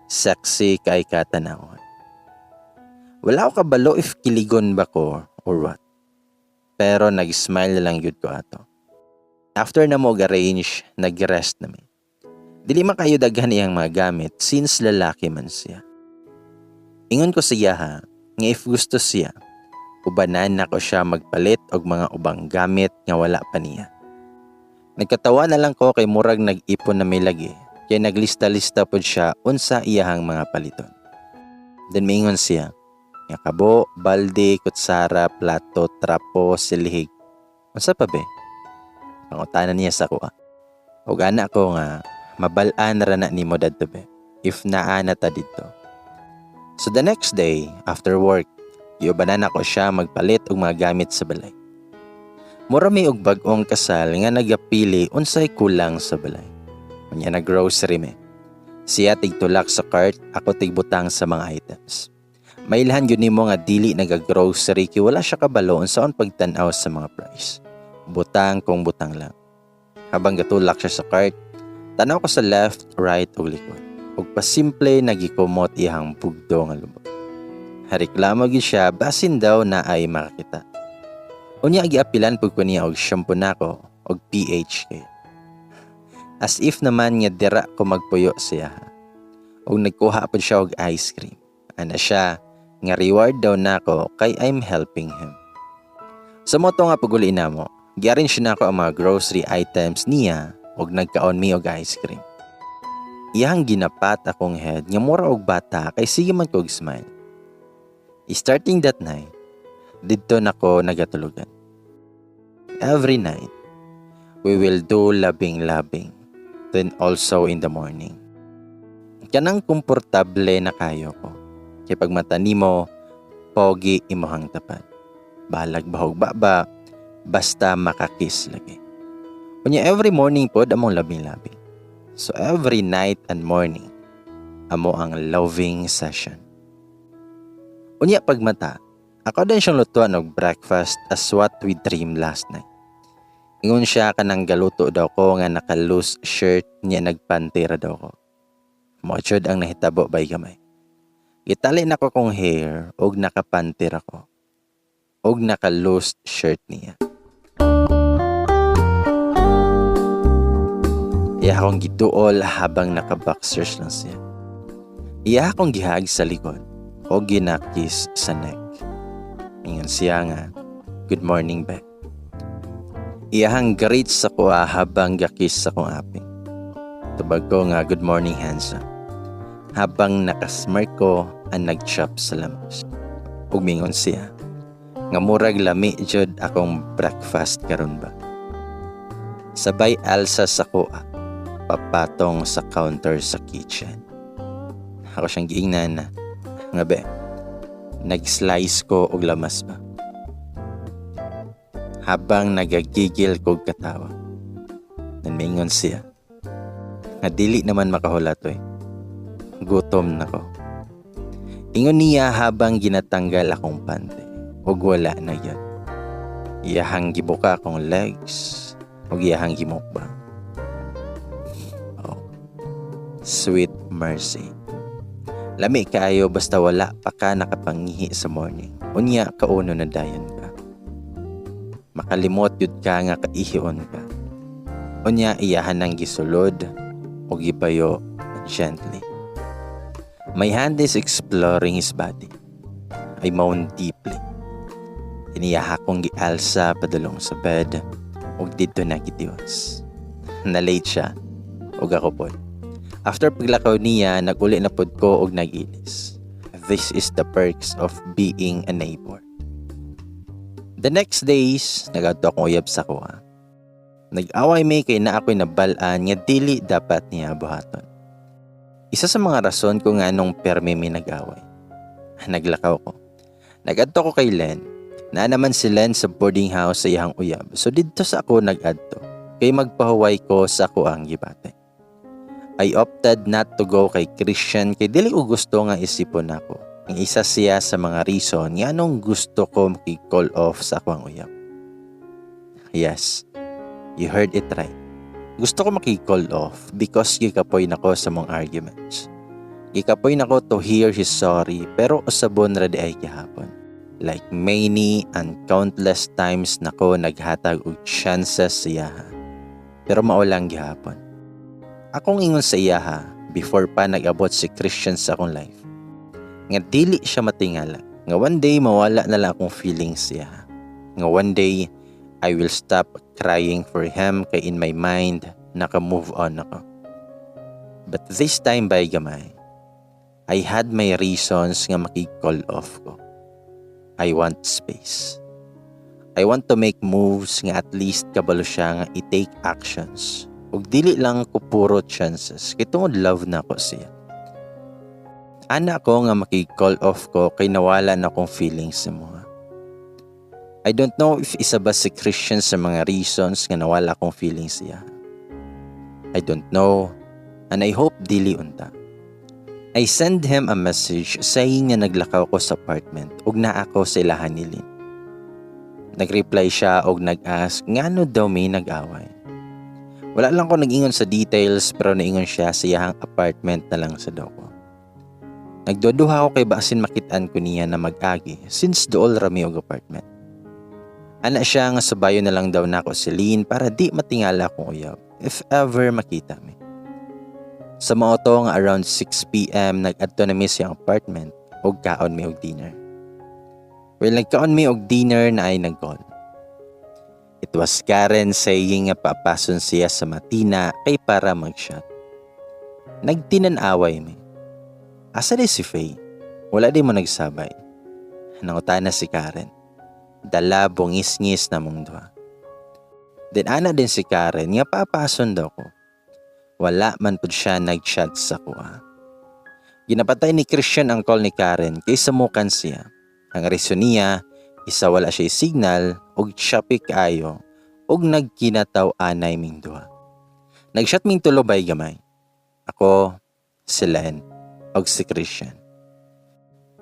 Speaker 1: Sexy kay katanawon. Wala ko kabalo if kiligon ba ko or what. Pero nag-smile na lang yun ko ato. After na mo ga-arrange, nag-rest na me. Dili man kayo daghan iyang mga gamit since lalaki man siya. Ingon ko siya ha, nga if gusto siya, ubanan na ko siya magpalit og mga ubang gamit nga wala pa niya. Nagkatawa na lang ko kay murag nag-ipon na may lagi, kaya naglista-lista po siya unsa iyahang mga paliton. Then mingon siya, nga kabo, balde, kutsara, plato, trapo, silhig. Unsa pa be? Pangutanan niya sa kuha. Og anak ko nga, mabalaan ra na ni mo dadto be, if naana ta dito. So the next day, after work, iubanan ako siya magpalit og mga gamit sa balay. Mura may og bag-ong kasal nga nagapili unsay kulang sa balay. Unya na grocery me. Siya tigtulak sa cart, ako tigbutang sa mga items. Mailhan yun nimo nga dili nag-grocery kay wala siya kabalo unsaon pagtan-aw sa mga price. Butang kung butang lang. Habang gatulak siya sa cart, tanaw ko sa left, right ug likod. Ug pasimple nagikumot iyang bugdo nga lubot. Reklamo gyud siya basin daw na ay makakita. Unya giapilan pud ko niya og shampoo nako og pH kay. As if naman nga dira ko magpuyo siya. Og nagkuha pud siya og ice cream. Ana siya nga reward daw nako kay I'm helping him. Sa moto nga paguli namo, gi-arrange nako ang mga grocery items niya og nagkaon mi og ice cream. Iyang ginapat akong head nga mura og bata kay sige man kog smile. Starting that night, didto nako nagatulugan. Every night, we will do labing-labing, then also in the morning. Kanang komportable na kayo ko. Kay pag mata nimo, pogi imuhang tapat. Balag bahog baba, basta makakiss lagi. Kunya every morning po, among labing-labing. So every night and morning, amo ang loving session. Unya pagmata, ako din siyang lutuan og breakfast as what we dreamed last night. Ingon siya kanang galuto daw ko nga naka-loose shirt niya nagpantira daw ko. Mochod ang nahitabo bay gamay. Gitali na ko kong hair og nakapantira ko. Og naka-loose shirt niya. Iya akong gituol habang naka-boxers lang siya. Iya akong gihag sa likod o ginakis sa neck. Ingon siya nga, good morning, be. Iyahang greet sa kuha habang gakis sa kong aping. Tubag ko nga, good morning, handsome. Habang nakasmirk ko ang nag-chop sa lamas. Umingon siya, nga murag lami jud akong breakfast karon ba. Sabay alsa sa kuha, papatong sa counter sa kitchen. Ako siyang giingnan na, nga be, nag-slice ko og lamas ba. Habang nagagigil kog katawa. Nanmingon siya. Nga dili naman makahula to eh. Gutom na ko. Ingon niya habang ginatanggal akong pante. Og wala na yun. Iyahang gibuka akong legs. Og iyahang gimukbang. Oh. Sweet mercy. Lami kaayo basta wala pa ka nakapangihi sa morning. Unya kauno na dayon ka. Makalimot yun ka nga kaihion ka. Unya iyahan ng gisulod o gipayo gently. My hand is exploring his body. I moaned deeply. Iniyaha kong gialsa padulong sa bed o dito na gitiwas. Nalate siya o ako po. After paglakaw niya, naguli na pod ko og nagilis. This is the perks of being a neighbor. The next days, nagato akong uyab sa kuha. Nag-away may kay na ako'y nabalaan nga dili dapat niya buhaton. Isa sa mga rason ko nga nung permi may nag-away. Naglakaw ko. Nag-adto ko kay Len. Na naman si Len sa boarding house sa iyang uyab. So dito sa ako nag-adto. Kay magpahuway ko sa kuang gibate. I opted not to go kay Christian kay dili ko gusto nga isipon ako. Ang isa siya sa mga reason nga anong gusto ko makikall off sa akong uyab. Yes, you heard it right. Gusto ko makikall off because gikapoy nako sa mong arguments. Gikapoy nako to hear his sorry pero usabon ra di ay gihapon. Like many and countless times nako naghatag og chances siya. Pero maulang gihapon. Akong ingon sa iya before pa nag-abot si Christian sa akong life. Nga dili siya matingala. Nga one day mawala na lang akong feelings siya. Nga one day I will stop crying for him kay in my mind naka-move on ako. But this time by gamay, I had my reasons nga makikall off ko. I want space. I want to make moves nga at least kabalo siya nga i-take actions. Ug dili lang ko puro chances. Kay tungod love na ko siya. Ana ko nga makikall off ko kay nawala na akong feelings sa mga. I don't know if isa ba si Christian sa mga reasons nga nawala akong feelings siya. I don't know and I hope dili unta. I send him a message saying nga naglakaw ko sa apartment ug naa ako sa ilahan ni Lynn. Nag-reply siya og nag-ask ngano daw may nag-away. Wala lang ko nag-ingon sa details pero naingon siya sa iyang apartment na lang sa daw ko. Nagduduha ako kay basin makitaan ko niya na mag-agi since dool rami og apartment. Ana siya nga subayo na lang daw nako si Lynn para di matingala akong uyab if ever makita mi. Sa maoto nga around 6 p.m. nag-adto na mi siyang apartment ug kaon mi og dinner. Well, nagkaon mi og dinner na ay nag-call. It was Karen saying nga papason siya sa Matina kay para mag-shot. Nagtinan-away mi. Asa di si Faye? Wala di mo nagsabay. Nangutana si Karen. Dala bungis-ngis na mong duha. Then ana din si Karen nga papason daw ko. Wala man pud siya nag-shot sa kuha. Ginapatay ni Christian ang call ni Karen kay samukan siya. Ang reason niya, isa wala siya signal ug siyapi kaayo ug nagkinataw anay ming duha. Nag-shot ming tulo bay gamay. Ako, si Len, ug si Christian.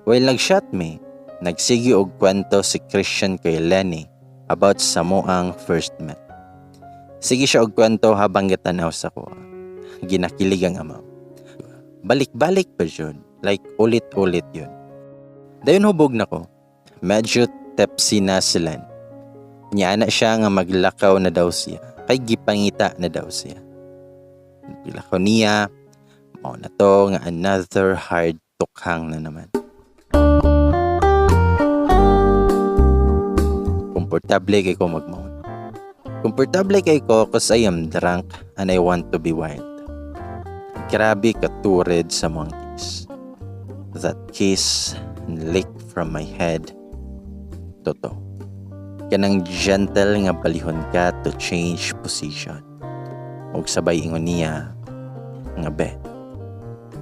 Speaker 1: While nag-shot me, nagsigi og kwento si Christian kay Lenny about sa moang first met. Sige siya og kwento habang gitanaw sa kuha. Ginakilig ang amaw. Balik-balik pa yun, like ulit-ulit yun. Dayon hubog na ko, medyo tepsi na si Len. Niya na siya nga maglakaw na daw siya, kay gipangita na daw siya. Naglakaw niya, mao na to nga another hard tukhang na naman. Komportable kay ko magmahon. Komportable kay ko cause I am drunk and I want to be wild. Grabe katured sa mga kiss. That kiss licked from my head. Toto. Kanang gentle nga balihon ka to change position. Og sabay ingon niya nga be.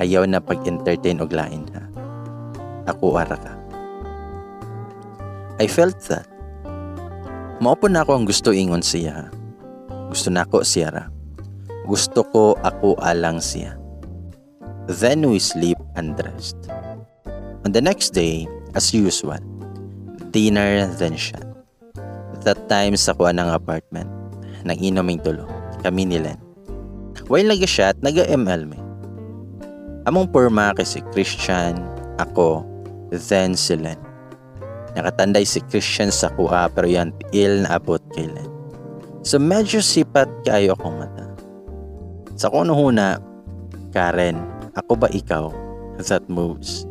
Speaker 1: Ayaw na pag-entertain og lain ha. Ako ara ka. I felt that. Maupo na ako ang gusto ingon siya. Gusto na ako siya ra. Gusto ko ako alang siya. Then we sleep undressed. On the next day, as usual, dinner then shot. That time sa kuha ng apartment, nang inoming tulo, kami ni Len. While nag-shot, nag-ML me. Among porma kay si Christian, ako, then si Len. Nakatanday si Christian sa kuha pero yan tiil na abot kay Len. So medyo sipat kayo akong mata. Sa kuno huna, Karen, ako ba ikaw? That moves.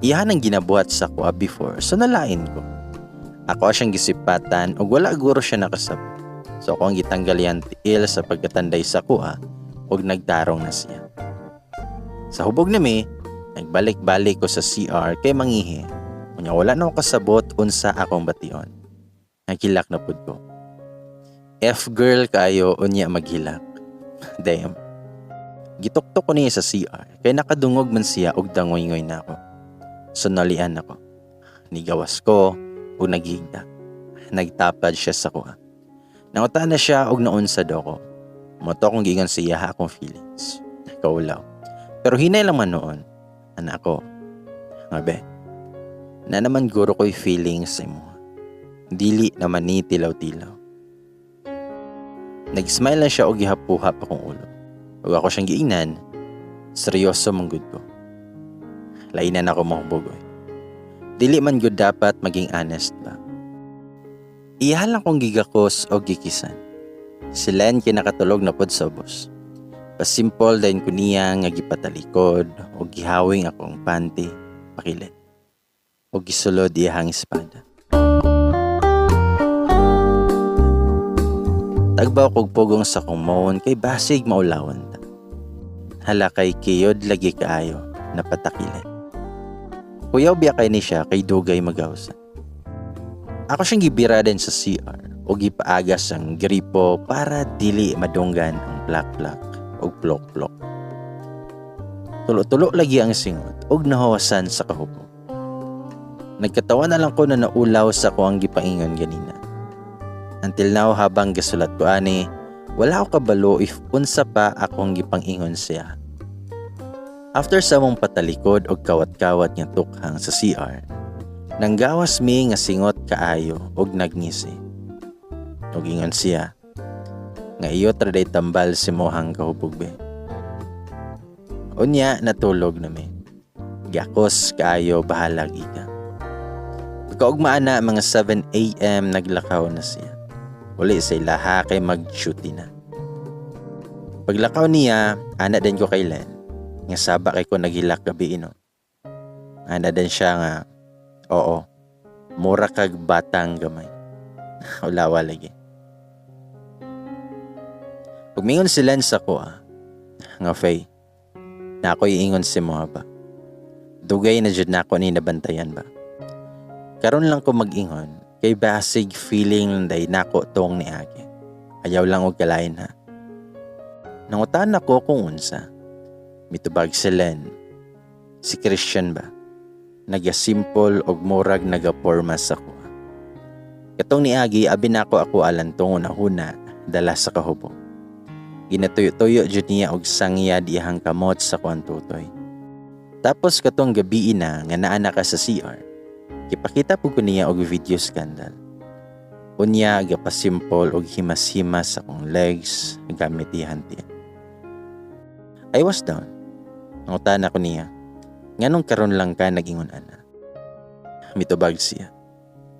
Speaker 1: Iyan ang ginabuhat sa kuha before, so nalain ko. Ako siyang gisipatan o wala guro siya nakasabot. So ako ang gitanggal yan tiil sa pagkatanday sa kuha o nagdarong na siya. Sa hubog na mi, nagbalik-balik ko sa CR kay mangihi. Kunya wala na ako kasabot unsa akong bation. Nagilak na pud ko. F-girl kayo unya maghilak. Damn. Gituktok ko niya sa CR kay nakadungog man siya og dangoy-ngoy na ako. So nalian ako. Nigawas ko o naghigda. Nagtapad siya sa kuha. Nanguta na siya og naunsad ako. Moto kong gingan siya akong feelings. Kaulaw. Pero hinay lang man noon. Anak ko. Ngabe. Na naman guro ko'y feelings sa imo. Dili naman ni tilaw-tilaw. Nag-smile na siya o gihapuhap akong ulo. Huwag ako siyang giingnan, seryoso mong good ko. Lainan ako mahubogoy. Dili man good dapat maging honest ba. Iyahalang kong gigakos o gikisan. Si Len kinakatulog na pod sa bus. Pasimple dahil ko niya nga gipatalikod o gihawing akong panty, pakilit. O gisulod iyahang espada. Tagbaw kog pugong sa kong mohon kay basig maulawan ta. Hala kay kiyod lagi kaayo na patakilit. Kuyaw biya kay ni siya kay dugay magawsa. Ako siyang gibira din sa CR o gipaagas ang gripo para dili madunggan ang plak-plak o plok-plok. Tulo-tulo lagi ang singot og nahawasan sa kahubog. Nagkatawa na lang ko na naulaw sa ko ang gipaingon ganina. Until now habang gasulat ko ani, wala ako kabalo if unsa pa akong gipangingon siya. After sa mong patalikod o kawat-kawat nga tukhang sa CR, nanggawas mi nga singot kaayo og nagngisi. Og ingon siya, nga iyo traday tambal si mohang kahubog be. Unya natulog na mi. Gakos kaayo bahala giga. Pagkaugmaan na mga 7 a.m. naglakaw na siya. Uli sa ilaha kay mag-duty na. Paglakaw niya, ana din ko kay Len. Nga saba kay ko naghilak gabi ino. Ana din siya nga, oo, mura kag batang gamay. Ulawa lagi. Pagmingon si Len sa ko nga Faye, na ako'y ingon si mo ba? Dugay na jud na ako ni nabantayan ba? Karon lang ko mag-ingon, kay basig feeling day nako tong niagi. Ayaw lang og kalain ha. Nangutan ako kung unsa. Mitubag si Len. Si Christian ba? Naga-simple og murag naga-porma sa ko. Katong niagi abi nako ako alantong una-una dala sa kahubo. Ginatuyo-tuyo jud niya og sangya dihang kamot sa kuan tutoy. Tapos katong gabi na nga naa ka sa CR. Kipakita po ko niya og video scandal. Unya gapasimple og himas-himas sa kong legs gamit ihantian. I was down. Nangutan ako niya. Nganong karon lang ka nagingon ana. Mitubag siya.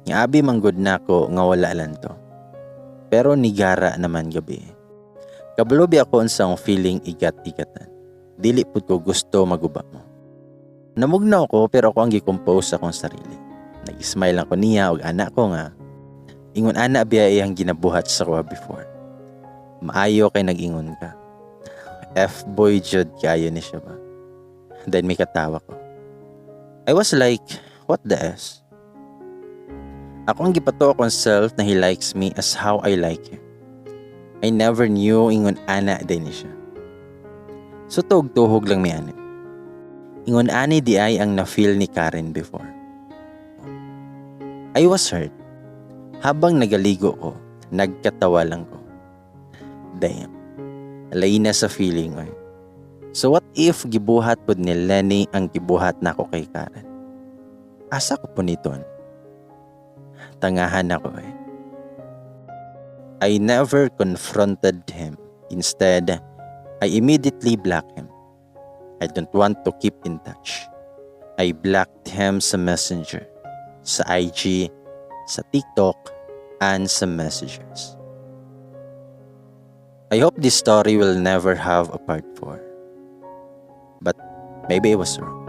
Speaker 1: Nga abi manggod nako nga wala lang to. Pero nigara naman gabi. Kabulobi ako unsang feeling igat-igatan. Dili pud ko gusto maguba mo. Namugnaw ko pero ako ang gi-compose akong sarili. Nag-smile ako niya og anak ko nga. Ingon ana biya iyang ginabuhat sa ko before. Maayo kay nag-ingon ka. F-boy jud kayo ni siya ba? Then may katawa ko. I was like, what the S? Ako ang gipato akong self na he likes me as how I like him. I never knew ingon ana din siya. So tuhog lang may ani. Ingon ani di ay ang na-feel ni Karen before. I was hurt. Habang nagaligo ko, nagkatawa lang ko. Damn. Alay na sa feeling oy. So what if gibuhat pod ni Lenny ang gibuhat nako kay Karen? Asa ko po niton? Tangahan ako eh. I never confronted him. Instead, I immediately blocked him. I don't want to keep in touch. I blocked him sa Messenger, sa IG, sa TikTok, and sa messages. I hope this story will never have a part 4. But maybe I was wrong.